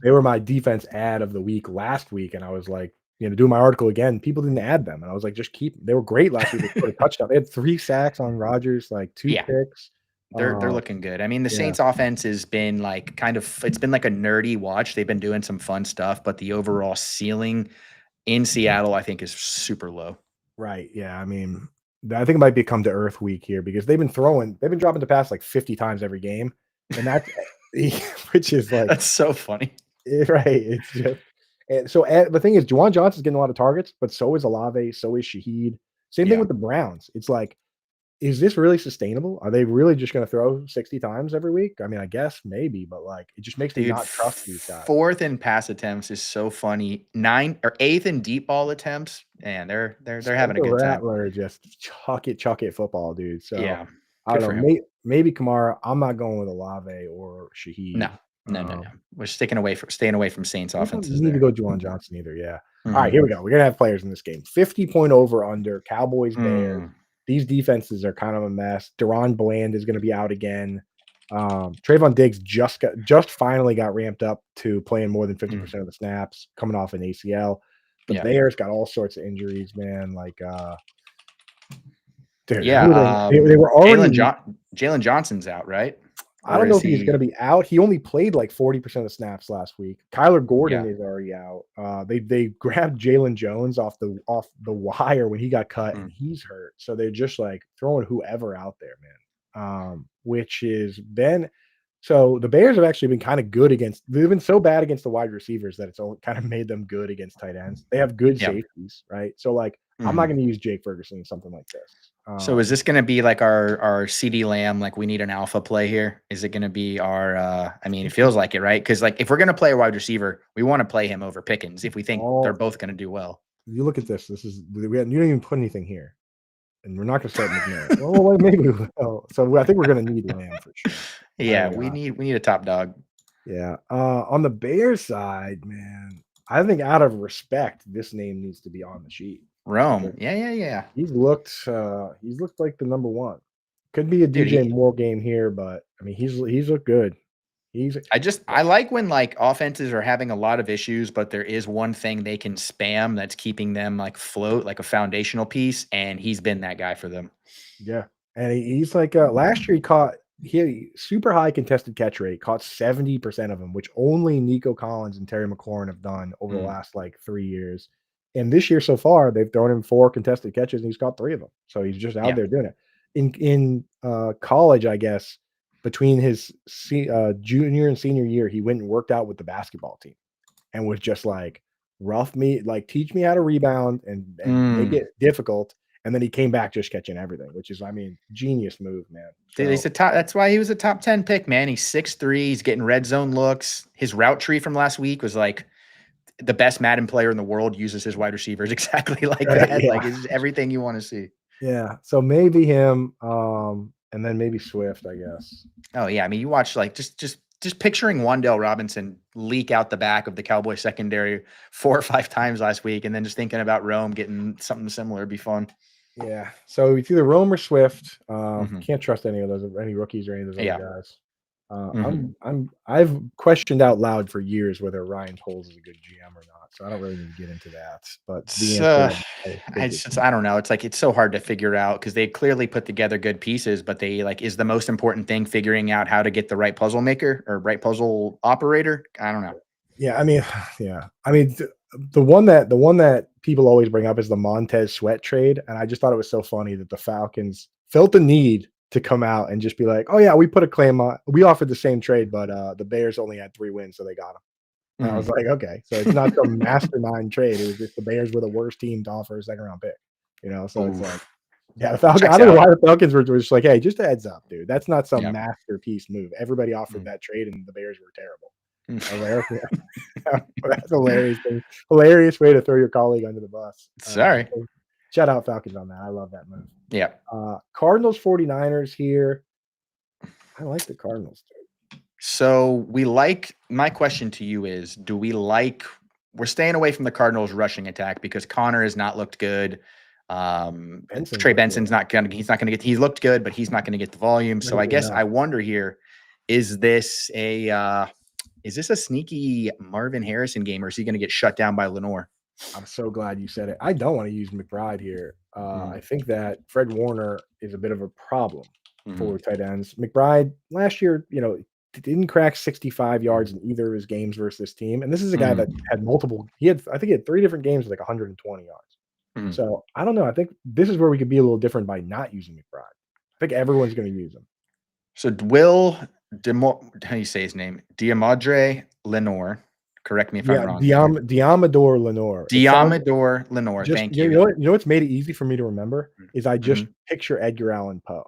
They were my defense ad of the week last week, and I was like, doing my article again, people didn't add them, and I was like, "Just keep." They were great last week. They scored a touchdown. They had 3 sacks on Rodgers, like 2 Yeah. picks. They're looking good. I mean, the Yeah, Saints offense has been like it's been like a nerdy watch. They've been doing some fun stuff, but the overall ceiling in Seattle, I think, is super low. right, yeah, I mean, I think it might be come to earth week here because they've been dropping the pass like 50 times every game, and that's which is like That's so funny. right, it's just and so, the thing is, Juwan Johnson's getting a lot of targets, but so is Olave, so is Shaheed. Same thing Yeah. with the Browns. It's like, is this really sustainable? Are they really just gonna throw 60 times every week? I mean, I guess maybe, but, like, it just makes me Dude, not trust these guys. 4th in pass attempts is so funny. 9 or 8th in deep ball attempts, and they're having a Spencer good time. Rattler just chuck it football, dude. So, Yeah. I don't Good know, for him. maybe Kamara. I'm not going with Olave or No. Shaheed. No. We're staying away from Saints We don't offenses need to there. go Juwan Johnson either, yeah. Alright, Mhm. here we go. We're gonna have players in this game. 50-point over under, Cowboys, Bears. Mm. These defenses are kind of a mess. Deron Bland is gonna be out again. Trayvon Diggs just finally got ramped up to playing more than Mm. 50% of the snaps, coming off an ACL. The Yeah. Bears got all sorts of injuries, man, like, dude, Yeah, who are they were already Jalen Johnson's out, right? I Or don't know is if he's gonna he be out. He only played like 40% of the snaps last week. Kyler Gordon Yeah. is already out. They grabbed Jalen Jones off the wire when he got cut, and Mm. he's hurt. So they're just like throwing whoever out there, man. Which is then so the Bears have actually been kind of good against. They've been so bad against the wide receivers that it's all kind of made them good against tight ends. They have good Yeah. safeties, right? So like I'm not Mhm. going to use Jake Ferguson in something like this. So is this gonna be like our CD Lamb, like, we need an alpha play here? Is it gonna be our, I mean, it feels like it, right? Because like, if we're gonna play a wide receiver, we wanna play him over Pickens if we think they're all both gonna do well. you look at this. This is you didn't even put anything here. And we're not gonna start McNair. Well, wait, maybe we will. So I think we're gonna need Lamb for sure. Yeah, we need a top dog. Yeah. On the Bears side, man, I think out of respect, this name needs to be on the sheet. Rome. Yeah. He's looked like the number one. Could be a Dude, DJ Moore game here, but I mean he's looked good. He's I like when, like, offenses are having a lot of issues, but there is one thing they can spam that's keeping them, like, float, like a foundational piece, and he's been that guy for them. yeah, and he's like last year he had a super high contested catch rate, caught 70% of them, which only Nico Collins and Terry McLaurin have done over the Mm, last like 3 years. And this year so far, they've thrown him 4 contested catches and he's caught 3 of them. So he's just out yeah. there doing it. In college, I guess between his junior and senior year, he went and worked out with the basketball team and was just like rough me, like teach me how to rebound and make Mm. it difficult. And then he came back just catching everything, which is, I mean, genius move, man. Dude, So that's why he was a top 10 pick, man. He's 6'3", he's getting red zone looks. His route tree from last week was like the best Madden player in the world uses his wide receivers exactly like that. yeah, Like, it's just everything you want to see. yeah. So maybe him, and then maybe Swift, I guess. Oh yeah, I mean, you watch like just picturing Wandale Robinson leak out the back of the Cowboys secondary 4 or 5 times last week, and then just thinking about Rome getting something similar would be fun. Yeah. So it's either Rome or Swift. Mhm. Can't trust any of those, any rookies or any of those Yeah. other guys. Mhm. I've questioned out loud for years whether Ryan Poles is a good GM or not. So I don't really need to get into that. But the It's, answer is I think it's just I don't know. It's like it's so hard to figure out because they clearly put together good pieces, but they like is the most important thing figuring out how to get the right puzzle maker or right puzzle operator. I don't know. Yeah, I mean, yeah. I mean, the one that people always bring up is the Montez Sweat trade, and I just thought it was so funny that the Falcons felt the need to come out and just be like, "Oh yeah, we put a claim on. We offered the same trade, but the Bears only had 3 wins, so they got him." And I was Mhm. like, "Okay, so it's not some mastermind trade. It was just the Bears were the worst team to offer a second round pick." So it's like, Oof. yeah, the Falcons. I Checks don't know out. why the Falcons were just like, "Hey, just a heads up, dude. That's not some Yeah. masterpiece move." Everybody offered Mm. that trade, and the Bears were terrible. I was Mm. like, "Okay." That's hilarious thing. Hilarious way to throw your colleague under the bus. Sorry. So shout out Falcons on that. I love that move. Yeah. Cardinals 49ers here. I like the Cardinals, dude. So my question to you is, we're staying away from the Cardinals rushing attack because Connor has not looked good. Benson Trey looked good. Benson's not gonna he's not gonna get he looked good, but he's not gonna get the volume. So I guess No, I wonder here, is this a sneaky Marvin Harrison game, or is he gonna get shut down by Lenore? I'm so glad you said it. I don't want to use McBride here. I Mm, think that Fred Warner is a bit of a problem mhm, for tight ends. McBride last year, didn't crack 65 yards mhm, in either of his games versus this team. And this is a guy that mhm, had multiple. I think he had 3 different games with like 120 yards. mhm. So I don't know. I think this is where we could be a little different by not using McBride. I think everyone's going to use him. So Will how do you say his name? Diamadre Lenore. Correct me if I'm Yeah, wrong there. Diamador Lenore. It sounds Diamador Lenore. just Thank you you. know what what's made it easy for me to remember is I just Mhm. picture Edgar Allan Poe,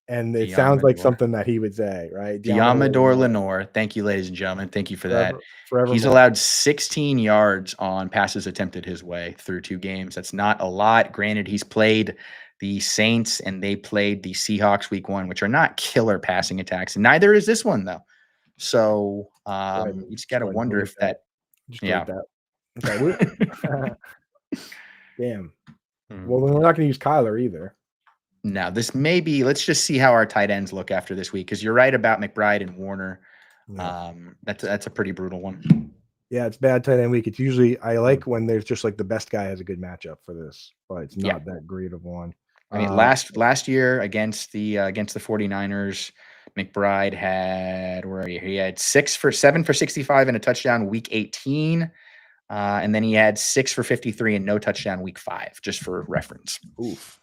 and it sounds like Diamador. something that he would say, right? Diamador Diamador Lenore, Lenore. Thank you, ladies and gentlemen. Thank you for that. He's forevermore. allowed 16 yards on passes attempted his way through 2 games. That's not a lot. Granted, he's played the Saints and they played the Seahawks week 1, which are not killer passing attacks. And neither is this one, though. So, you just Just gotta go ahead and wonder delete if that. that. Just delete Yeah. that. Okay, we're damn. Mm. Well, then we're not gonna use Kyler either. Now, this may be let's just see how our tight ends look after this week, because you're right about McBride and Warner. Yeah. That's a pretty brutal one. Yeah, it's bad tight end week. It's usually I Mm. like when there's just like the best guy has a good matchup for this, but it's Yeah. not that great of one. I mean, Uh, last year against the 49ers, McBride had where are you? He had 7 for 65 and a touchdown week 18. And then he had 6 for 53 and no touchdown week 5, just for reference. oof.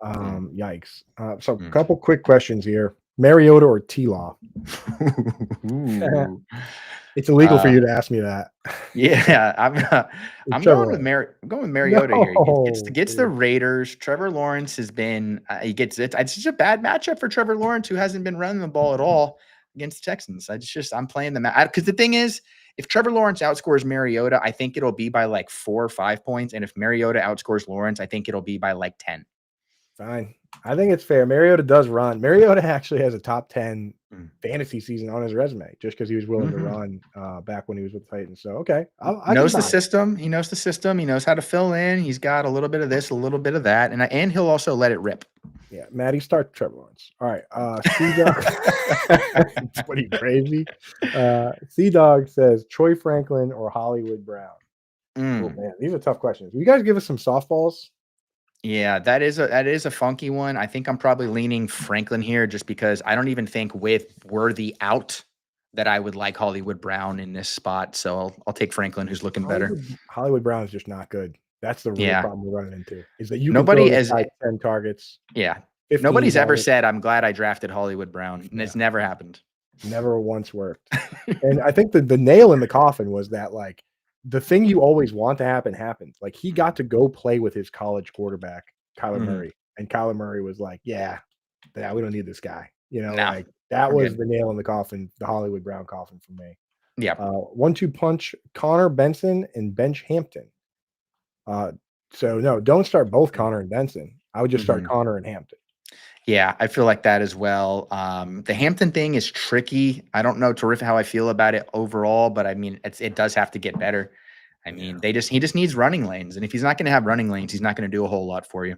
Mm, Yikes. So a mm. couple quick questions here. Mariota or T-Law? Ooh. It's illegal for Uh, you to ask me that. yeah, It's I'm Trevor going with Lawrence. I'm going with Mariota here. He No, gets the dude. Raiders. Trevor Lawrence has been he gets it. It's just a bad matchup for Trevor Lawrence, who hasn't been running the ball at all against the Texans. I'm playing the because the thing is, if Trevor Lawrence outscores Mariota, I think it'll be by like 4 or 5 points, and if Mariota outscores Lawrence, I think it'll be by like 10. Fine. I think it's fair. Mariota does run. Mariota actually has a top 10 Mm. fantasy season on his resume just because he was willing to Mhm. run back when he was with the Titans. So, okay, I can Knows the buy it. system. He knows the system. He knows how to fill in. He's got a little bit of this, a little bit of that, and he'll also let it rip. Yeah, Maddie, start Trevor Lawrence. All right. C Dog. What are you crazy? C Dog says Troy Franklin or Hollywood Brown. Oh Mm. man, these are tough questions. Will you guys give us some softballs? Yeah, that is a funky one. I think I'm probably leaning Franklin here just because I don't even think with Worthy out that I would like Hollywood Brown in this spot. So I'll take Franklin, who's looking better. Hollywood Brown is just not good. That's the real Yeah. problem we're running into is that you can throw Nobody this as guy 10 targets, yeah. 15 Nobody's ever targets. said I'm glad I drafted Hollywood Brown. And Yeah, it's never happened. never once worked. And I think the nail in the coffin was that like the thing you always want to happen happened. Like he got to go play with his college quarterback, Kyler Mhm. Murray. And Kyler Murray was like, yeah, we don't need this guy. No, Like that we're was good. the nail in the coffin, the Hollywood Brown coffin for me. Yeah. 1-2 punch Connor Benson and bench Hampton. Uh, so no, don't start both Connor and Benson. I would just start Mhm. Connor and Hampton. Yeah, I feel like that as well. The Hampton thing is tricky. I don't know terrific how I feel about it overall, but I mean, it does have to get better. I Yeah. mean, he just needs running lanes, and if he's not going to have running lanes, he's not going to do a whole lot for you.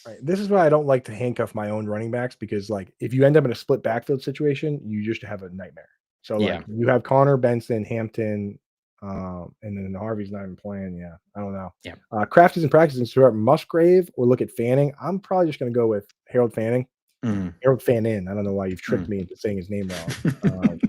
Right. This is why I don't like to handcuff my own running backs because, like, if you end up in a split backfield situation, you just have a nightmare. So, Yeah. like, you have Connor, Benson, Hampton, and then Harvey's not even playing. Yeah, I don't know. Yeah. Kraft isn't practicing. Start Musgrave or look at Fanning. I'm probably just going to go with Harold Fanning. Mhm. Harold Fannin. I don't know why you've tricked Mm. me into saying his name wrong.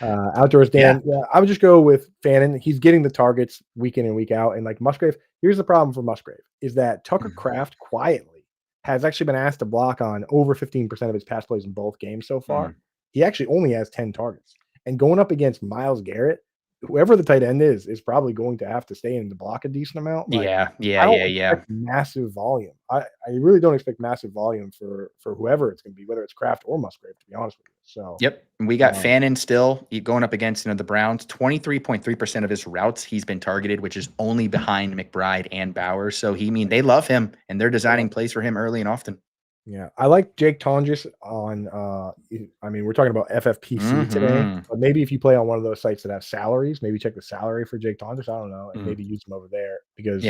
Um, Outdoors Dan. Yeah, I would just go with Fannin. He's getting the targets week in and week out. And like Musgrave, here's the problem for Musgrave is that Tucker Kraft quietly has actually been asked to block on over 15% of his pass plays in both games so far. He actually only has 10 targets. And going up against Myles Garrett, whoever the tight end is probably going to have to stay in the block a decent amount. Like, I don't expect massive volume. I really don't expect massive volume for whoever it's going to be, whether it's Kraft or Musgrave, to be honest with you. So we got Fannin still going up against the Browns. 23.3% of his routes he's been targeted, which is only behind McBride and Bowers. So they love him and they're designing plays for him early and often. Yeah, I like Jake Tondres on. I mean, we're talking about FFPC today, but maybe if you play on one of those sites that have salaries, maybe check the salary for Jake Tondres. I don't know, and maybe use him over there because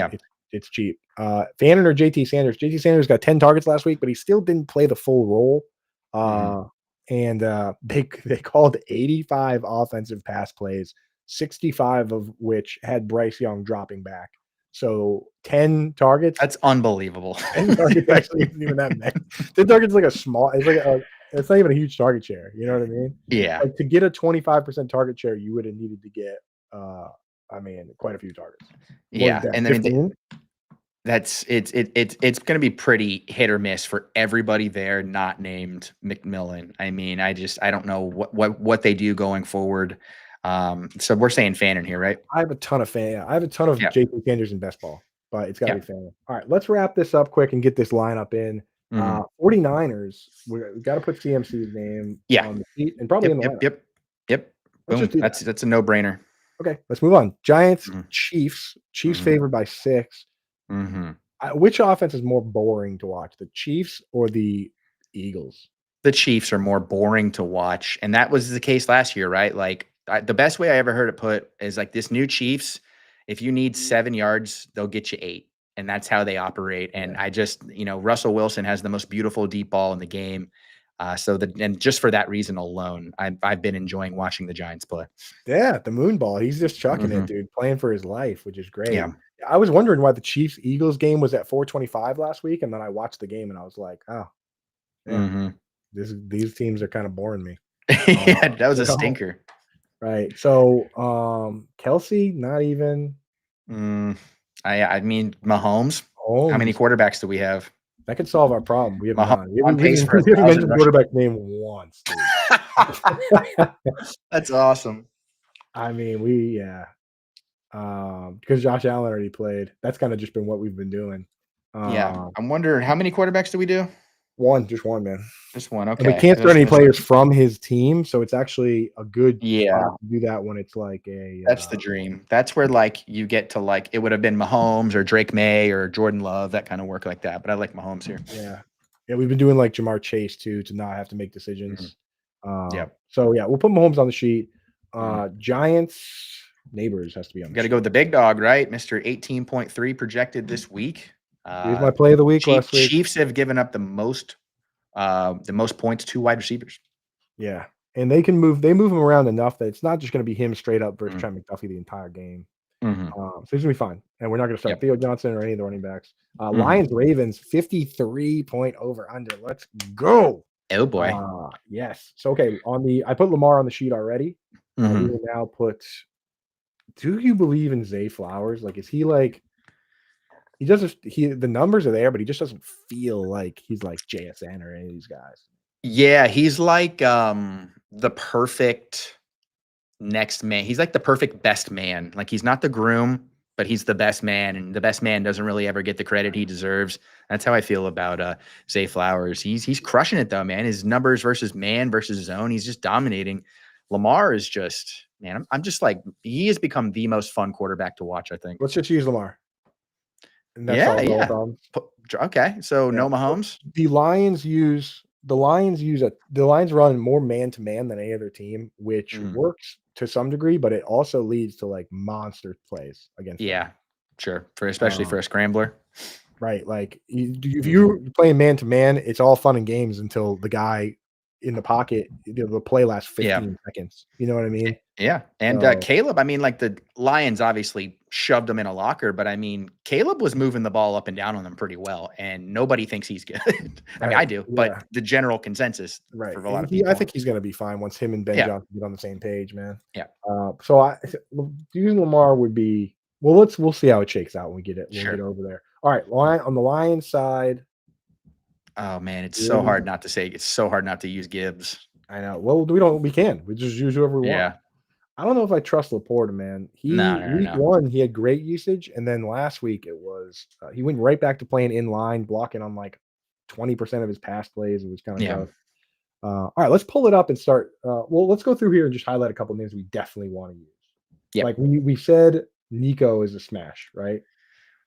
it's cheap. Fannin or JT Sanders? JT Sanders got 10 targets last week, but he still didn't play the full role. And they called 85 offensive pass plays, 65 of which had Bryce Young dropping back. So 10 targets. That's unbelievable. 10 targets actually isn't even that many. 10 targets like a small. It's like it's not even a huge target share. You know what I mean? Yeah. Like to get a 25% target share, you would have needed to get. Quite a few targets. And I mean, it's going to be pretty hit or miss for everybody there not named McMillan. I mean, I don't know what they do going forward. So we're saying Fannin here, right? I have a ton of JT Sanders in best ball, but it's got to be Fannin. All right, let's wrap this up quick and get this lineup in. 49ers, we got to put CMC's name on the sheet and probably in the lineup. Yep. Boom. That's a no-brainer. Okay, let's move on. Giants, Chiefs. Chiefs favored by 6. Which offense is more boring to watch, the Chiefs or the Eagles? The Chiefs are more boring to watch, and that was the case last year, right? Like the best way I ever heard it put is like this new Chiefs, if you need 7 yards, they'll get you 8. And that's how they operate. And I just, Russell Wilson has the most beautiful deep ball in the game. And just for that reason alone, I've been enjoying watching the Giants play. Yeah, the moon ball. He's just chucking it, dude, playing for his life, which is great. Yeah. I was wondering why the Chiefs-Eagles game was at 4:25 last week, and then I watched the game and I was like, oh, yeah, these teams are kind of boring me. That was a stinker. Right. So Kelsey, not even. I mean, Mahomes. How many quarterbacks do we have? That could solve our problem. We have none. We haven't mentioned quarterback name once. That's awesome. I mean, because Josh Allen already played. That's kind of just been what we've been doing. I'm wondering how many quarterbacks do we do? Just one, man. Just one. Okay. And we can't start any players from his team, so it's actually a good spot to do that when it's like a. That's the dream. That's where like you get to like it would have been Mahomes or Drake May or Jordan Love, that kind of work like that. But I like Mahomes here. Yeah, we've been doing like Jamar Chase too to not have to make decisions. So we'll put Mahomes on the sheet. Giants neighbors has to be on. Got to go with the big dog, right? Mr. 18.3 projected this week. Here's my play of the week last week. Chiefs have given up the most points to wide receivers. Yeah, and they move him around enough that it's not just going to be him straight up versus Trent McDuffie the entire game. So he's going to be fine, and we're not going to start Theo Johnson or any of the running backs. Lions Ravens 53-point over under. Let's go. Oh boy. Yes. So okay, I put Lamar on the sheet already. We will now put. Do you believe in Zay Flowers? Like, is he like? The numbers are there, but he just doesn't feel like he's like JSN or any of these guys. Yeah, he's like the perfect next man. He's like the perfect best man. Like he's not the groom, but he's the best man, and the best man doesn't really ever get the credit he deserves. That's how I feel about Zay Flowers. He's crushing it though, man. His numbers versus man versus zone, he's just dominating. Lamar is just, man, I'm just like, he has become the most fun quarterback to watch, I think. Let's just use Lamar. And that's all. Okay, so no Mahomes. The Lions run more man to man than any other team, which works to some degree, but it also leads to like monster plays against. Yeah, them. Sure. Especially for a scrambler. Right. Like if you're playing man to man, it's all fun and games until the guy in the pocket, the play lasts Yeah. 15 seconds. You know what I mean? Yeah. And So Caleb, I mean, like the Lions obviously shoved him in a locker, but I mean, Caleb was moving the ball up and down on them pretty well, and nobody thinks he's good. I mean, I right, do, yeah, but the general consensus right. for a lot of I people. think he's gonna be fine once him and Ben Yeah. Johnson get on the same page, man. Yeah. So using Lamar would be well. We'll see how it shakes out when we get it when we Sure. get over there. All right, on the Lions side, Oh man, it's so really, hard not to say. It's so hard not to use Gibbs. I know. Well, we can. We just use whoever we want. Yeah. I don't know if I trust Laporta, man. No, He no, no, week no. one he had great usage, and then last week it was he went right back to playing in line, blocking on like 20% of his pass plays. It was kind of Yeah. gross. All right, let's pull it up and start. Well, let's go through here and just highlight a couple names we definitely want to use. Yep. Like we said, Nico is a smash, right?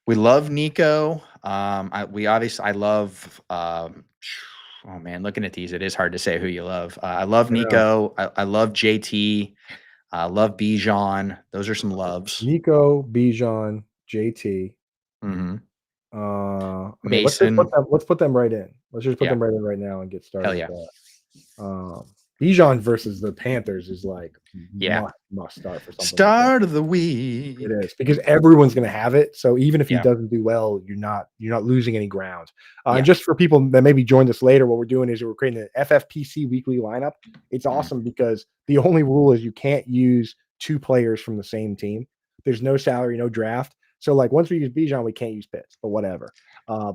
We love Nico. I love. Oh man, looking at these, it is hard to say who you love. I love I know. Nico. I love JT. I love Bijan. Those are some loves. Nico, Bijan, JT. Hmm. Okay, Mason. let's put them right in. Let's just put Yeah. them right in right now and get started Hell with yeah. that. Bijan versus the Panthers is like Yeah. must start for something like that. Start of the week. It is because everyone's going to have it. So even if he Yeah. doesn't do well, you're not losing any ground. Yeah. And just for people that maybe joined us later, what we're doing is we're creating an FFPC weekly lineup. It's awesome because the only rule is you can't use two players from the same team. There's no salary, no draft. So like once we use Bijan, we can't use Pitts, but whatever.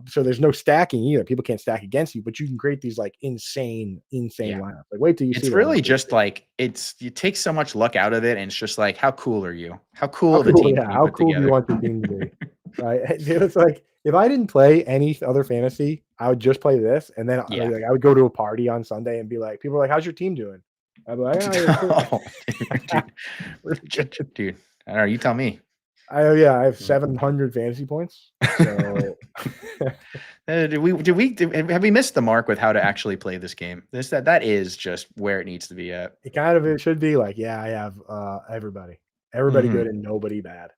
So there's no stacking either. People can't stack against you, but you can create these like insane Yeah. lineups. Like wait till you see It's the really lineup. just like you take so much luck out of it, and it's just like, how cool are you? How cool How of a cool, team yeah, can you how put cool do you together? want your team to be? Right? It's like if I didn't play any other fantasy, I would just play this, and then Yeah. like, I would go to a party on Sunday and be like, people are like, "How's your team doing?" I'd be like, Oh, dude, I don't know. You tell me. I have 700 fantasy points. So Have we missed the mark with how to actually play this game? That is just where it needs to be at. it should be like, yeah, I have everybody good and nobody bad.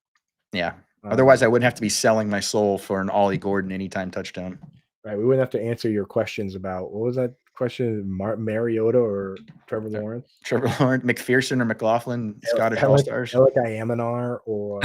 Yeah. Otherwise, I wouldn't have to be selling my soul for an Ollie Gordon anytime touchdown. Right. We wouldn't have to answer your questions about what was that question? Mariota or Trevor Lawrence? Trevor Lawrence, McPherson or McLaughlin, Scottish All-Stars. Like Ayamanar or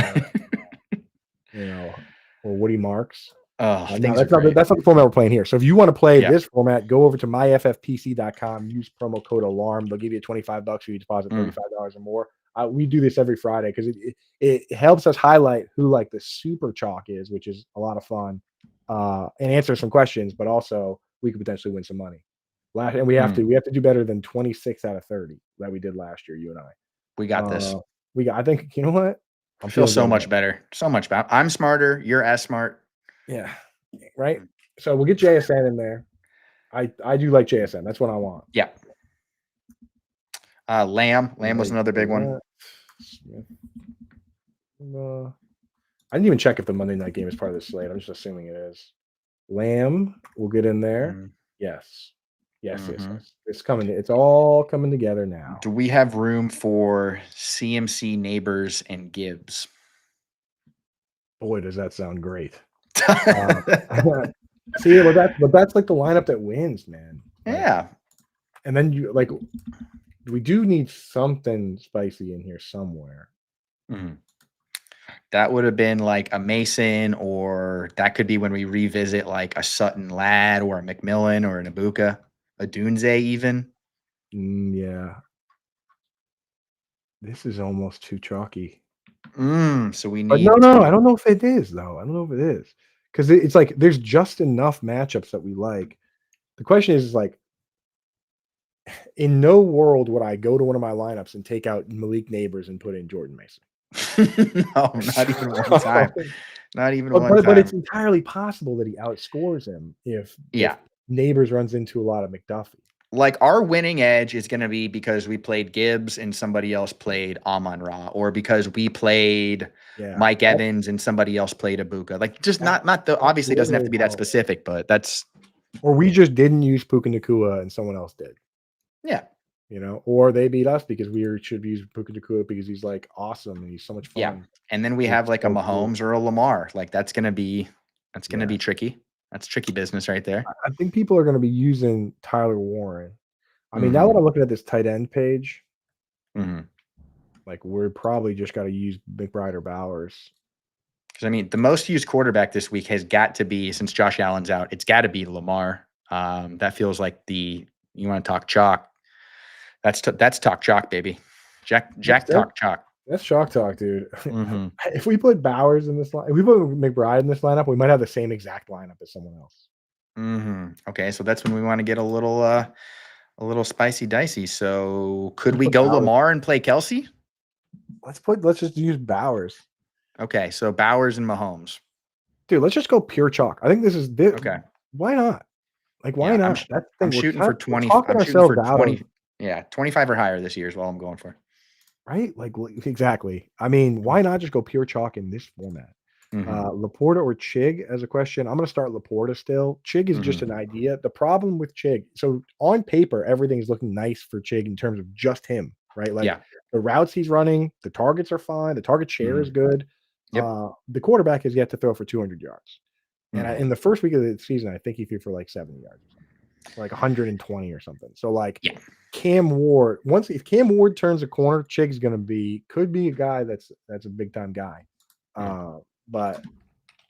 or Woody Marks. Oh, No, that's not the format we're playing here. So if you want to play this format, go over to myffpc.com, use promo code ALARM. They'll give you $25 if you deposit $35 or more. We do this every Friday because it helps us highlight who like the super chalk is, which is a lot of fun, and answer some questions, but also we could potentially win some money. And we have to do better than 26 out of 30 that we did last year, you and I. We got this. I think, you know what? I feel so much better. So much better. I'm smarter. You're as smart. Yeah. Right. So we'll get JSN in there. I do like JSN. That's what I want. Yeah. Lamb was another big one. I didn't even check if the Monday night game is part of the slate. I'm just assuming it is. Lamb will get in there. Yes. Yes. It's coming. It's all coming together now. Do we have room for CMC, Neighbors, and Gibbs? Boy, does that sound great. See, but that's like the lineup that wins, man. Yeah. And then we do need something spicy in here somewhere. That would have been like a Mason, or that could be when we revisit like a Sutton Ladd or a McMillan or an Ibuka, a Dunze even. Yeah. This is almost too chalky. So we need. But no, I don't know if it is though. I don't know if it is because it's like there's just enough matchups that we like. The question is like, in no world would I go to one of my lineups and take out Malik Neighbors and put in Jordan Mason. No, not even one time. Not even one time. But it's entirely possible that he outscores him if Neighbors runs into a lot of McDuffie. Like our winning edge is going to be because we played Gibbs and somebody else played Amon-Ra, or because we played Mike Evans and somebody else played Ibuka. Like just not the obviously doesn't have to be that specific, but that's. Or we just didn't use Puka Nacua and someone else did. Yeah. Or they beat us because we should use Puka Nacua because he's like awesome and he's so much fun. Yeah. And then we have like a Mahomes or a Lamar. Like that's going to be tricky. That's tricky business right there. I think people are going to be using Tyler Warren. I mean, now that I'm looking at this tight end page, Mm-hmm. like we're probably just got to use McBride or Bowers. Because I mean, the most used quarterback this week has got to be, since Josh Allen's out, it's got to be Lamar. That feels like you want to talk chalk. That's talk chalk, baby. Jack talk chalk. That's chalk talk, dude. Mm-hmm. If we put Bowers in this line, if we put McBride in this lineup, we might have the same exact lineup as someone else. Mm-hmm. Okay, so that's when we want to get a little spicy dicey. So could we go Lamar and play Kelsey? Let's just use Bowers. Okay, so Bowers and Mahomes. Dude, let's just go pure chalk. I think this is this. Okay. Why not? Like, why not? I'm shooting for 20. I'm shooting for 20. Yeah, 25 or higher this year is what I'm going for. Right? Like, exactly. I mean, why not just go pure chalk in this format? Laporta or Chig as a question. I'm going to start Laporta still. Chig is just an idea. The problem with Chig, so on paper, everything's looking nice for Chig in terms of just him, right? Like the routes he's running, the targets are fine. The target share is good. Yep. The quarterback has yet to throw for 200 yards. And in the first week of the season, I think he threw for like 70 yards or something, like 120 or something. So like Cam Ward, if Cam Ward turns a corner, Chig's could be a guy that's a big time guy. But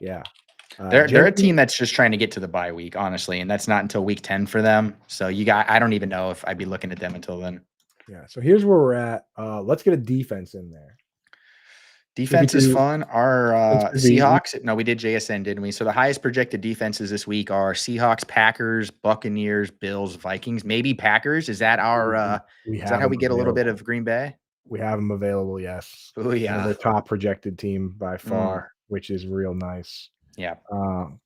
yeah, they're a team that's just trying to get to the bye week, honestly, and that's not until week 10 for them. So I don't even know if I'd be looking at them until then. Yeah. So here's where we're at. Let's get a defense in there. Defense is fun. Our Seahawks. No, we did JSN, didn't we? So the highest projected defenses this week are Seahawks, Packers, Buccaneers, Bills, Vikings. Maybe Packers. Is that our? Is that how we get a little bit of Green Bay? We have them available. Yes. Oh yeah. They're top projected team by far, which is real nice. Yeah.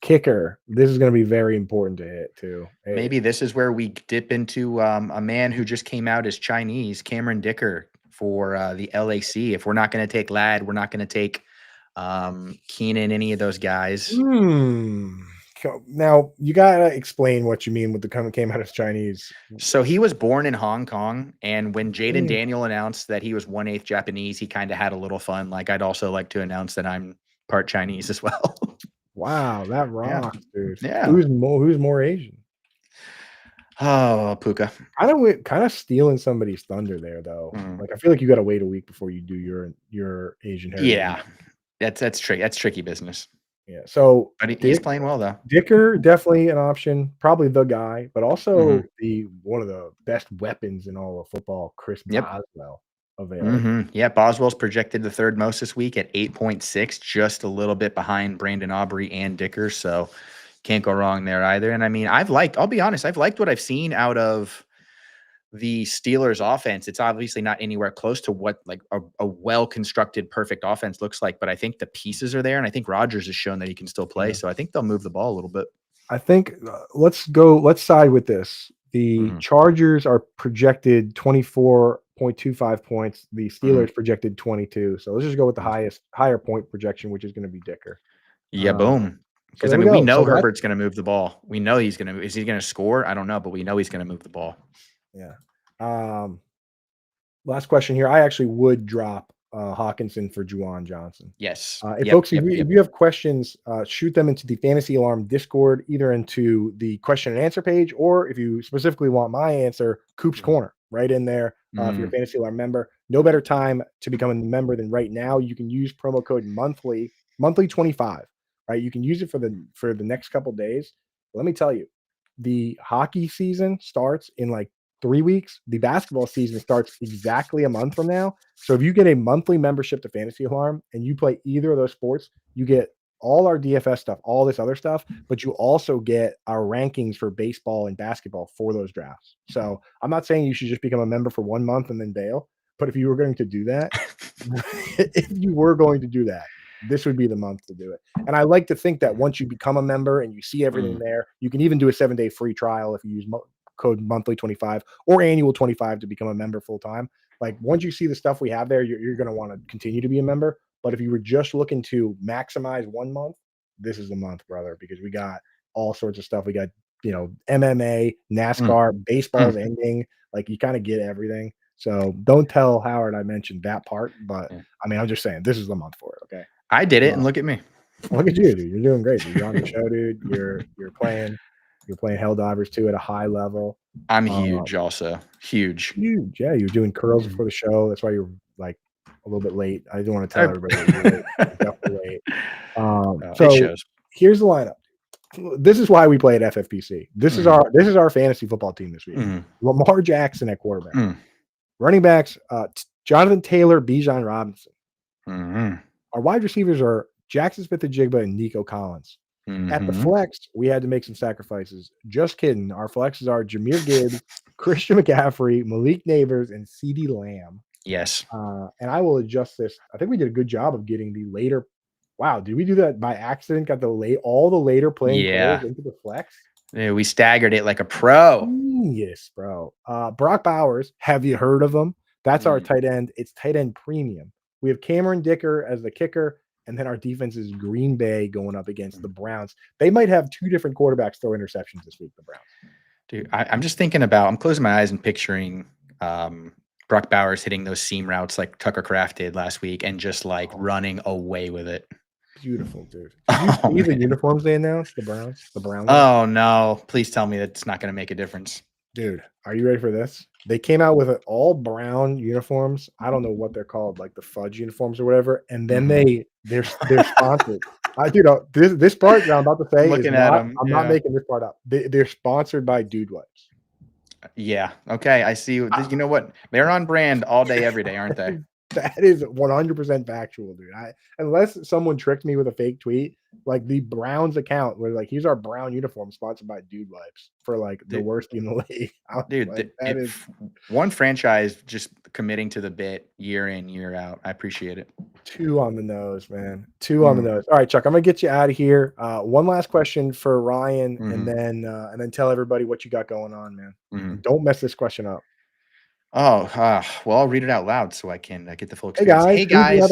Kicker. This is going to be very important to hit too. Maybe this is where we dip into a man who just came out as Chinese, Cameron Dicker, for the LAC. If we're not going to take Ladd, we're not going to take Keenan, any of those guys. Now you gotta explain what you mean with the came out as Chinese. So he was born in Hong Kong, and when Jaden Daniel announced that he was 1/8 Japanese, he kind of had a little fun. Like, I'd also like to announce that I'm part Chinese as well. Wow, that rocks, dude. Yeah. Who's more Asian? Oh, Puka. Kind of stealing somebody's thunder there, though. Like, I feel like you got to wait a week before you do your Asian heritage. Yeah, that's tricky. That's tricky business. Yeah. So, but he's playing well though. Dicker, definitely an option, probably the guy, but also one of the best weapons in all of football, Chris Boswell, available. Yeah, Boswell's projected the third most this week at 8.6, just a little bit behind Brandon Aubrey and Dicker. So can't go wrong there either. And I mean, I'll be honest, I've liked what I've seen out of the Steelers offense. It's obviously not anywhere close to what like a well-constructed perfect offense looks like, but I think the pieces are there. And I think Rodgers has shown that he can still play. So I think they'll move the ball a little bit. I think let's side with this. The Chargers are projected 24.25 points. The Steelers projected 22. So let's just go with the higher point projection, which is going to be Dicker. Yeah, boom. Because we know Herbert's going to move the ball. We know is he going to score? I don't know, but we know he's going to move the ball. Yeah. Last question here. I actually would drop Hawkinson for Juwan Johnson. Yes. Folks, if you have questions, shoot them into the Fantasy Alarm Discord, either into the question and answer page, or if you specifically want my answer, Coop's Corner, right in there. If you're a Fantasy Alarm member, no better time to become a member than right now. You can use promo code monthly 25. Right, you can use it for the next couple days. Let me tell you, the hockey season starts in like 3 weeks. The basketball season starts exactly a month from now. So if you get a monthly membership to Fantasy Alarm and you play either of those sports, you get all our DFS stuff, all this other stuff, but you also get our rankings for baseball and basketball for those drafts. So I'm not saying you should just become a member for 1 month and then bail, but if you were going to do that, this would be the month to do it. And I like to think that once you become a member and you see everything there, you can even do a 7-day free trial if you use code monthly 25 or annual 25 to become a member full time. Like, once you see the stuff we have there, you're going to want to continue to be a member. But if you were just looking to maximize 1 month, this is the month, brother, because we got all sorts of stuff. We got, MMA, NASCAR, baseball's ending. Like, you kind of get everything. So don't tell Howard I mentioned that part, but I mean, I'm just saying this is the month for it. Okay. I did it, and look at me. Look at you, dude. You're doing great. You're on the show, dude. You're playing Helldivers 2 at a high level. I'm huge also. Huge. Huge. Yeah, you're doing curls before the show. That's why you're like a little bit late. I didn't want to tell everybody that you're late. You're definitely late. It So shows. here's the lineup. This is why we play at FFPC. This is our fantasy football team this week. Lamar Jackson at quarterback. Running backs, Jonathan Taylor, Bijan Robinson. Our wide receivers are Jackson Smith-Njigba and Nico Collins. At the flex, we had to make some sacrifices. Just kidding. Our flexes are Jahmyr Gibbs, Christian McCaffrey, Malik Neighbors, and CeeDee Lamb. Yes. And I will adjust this. I think we did a good job of getting the later. Wow, did we do that by accident? Got all the later playing players into the flex? Yeah, we staggered it like a pro. Yes, bro. Brock Bowers, have you heard of him? That's our tight end. It's tight end premium. We have Cameron Dicker as the kicker, and then our defense is Green Bay going up against the Browns. They might have two different quarterbacks throw interceptions this week, the Browns. Dude, I'm just thinking about, I'm closing my eyes and picturing Brock Bowers hitting those seam routes like Tucker Kraft did last week and just like running away with it. Beautiful, dude. Did you see the uniforms they announced? The Browns? The Browns? Oh, no. Please tell me that's not going to make a difference. Dude, are you ready for this? They came out with all brown uniforms. I don't know what they're called, like the fudge uniforms or whatever. And then they're sponsored. This part that I'm about to say I'm not making this part up. They're sponsored by Dude Wipes. Yeah. Okay. I see. You know what? They're on brand all day, every day, aren't they? That is 100% factual, dude. Unless someone tricked me with a fake tweet, like the Browns account where like here's our brown uniform sponsored by Dude Wipes for like the worst team in the league. Dude, like, that is one franchise just committing to the bit year in, year out. I appreciate it. Two on the nose, man. Two on the nose. All right, Chuck, I'm gonna get you out of here. One last question for Ryan, and then tell everybody what you got going on, man. Don't mess this question up. Oh, well, I'll read it out loud so I can get the full experience. Hey guys.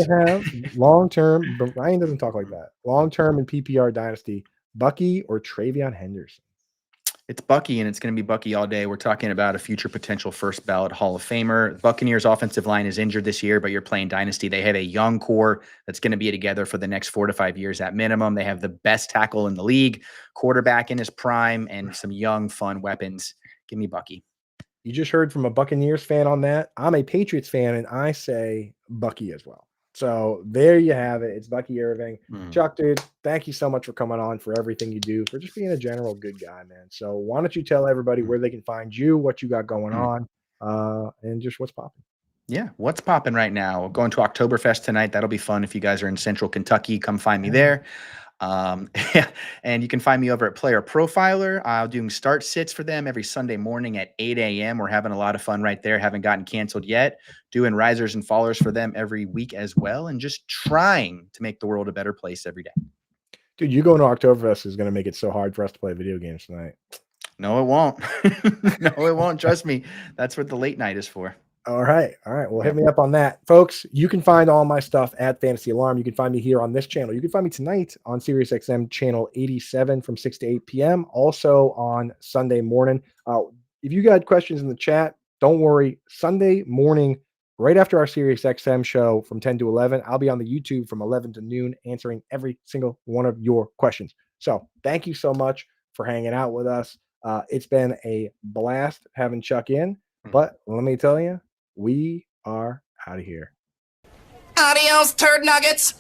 Long term, but Ryan doesn't talk like that. Long term in PPR dynasty, Bucky or Travion Henderson? It's Bucky, and it's going to be Bucky all day. We're talking about a future potential first ballot Hall of Famer. The Buccaneers offensive line is injured this year, but you're playing dynasty. They have a young core that's going to be together for the next 4 to 5 years at minimum. They have the best tackle in the league, quarterback in his prime, and some young, fun weapons. Give me Bucky. You just heard from a Buccaneers fan on that. I'm a Patriots fan, and I say Bucky as well. So there you have it. It's Bucky Irving. Chuck, dude, thank you so much for coming on, for everything you do, for just being a general good guy, man. So why don't you tell everybody where they can find you, what you got going on, and just what's popping? Yeah, what's popping right now? Going to Oktoberfest tonight. That'll be fun. If you guys are in Central Kentucky, come find me there. And you can find me over at Player Profiler. I'm doing start sits for them every Sunday morning at 8 a.m. We're having a lot of fun right there. Haven't gotten canceled yet. Doing risers and fallers for them every week as well. And just trying to make the world a better place every day. Dude, you going to Oktoberfest is going to make it so hard for us to play video games tonight. No, it won't. No, it won't. Trust me. That's what the late night is for. All right. Well, hit me up on that. Folks, you can find all my stuff at Fantasy Alarm. You can find me here on this channel. You can find me tonight on SiriusXM channel 87 from 6 to 8 p.m. Also on Sunday morning. If you got questions in the chat, don't worry. Sunday morning, right after our SiriusXM show from 10 to 11, I'll be on the YouTube from 11 to noon answering every single one of your questions. So thank you so much for hanging out with us. It's been a blast having Chuck in, but let me tell you, we are out of here. Adios, turd nuggets.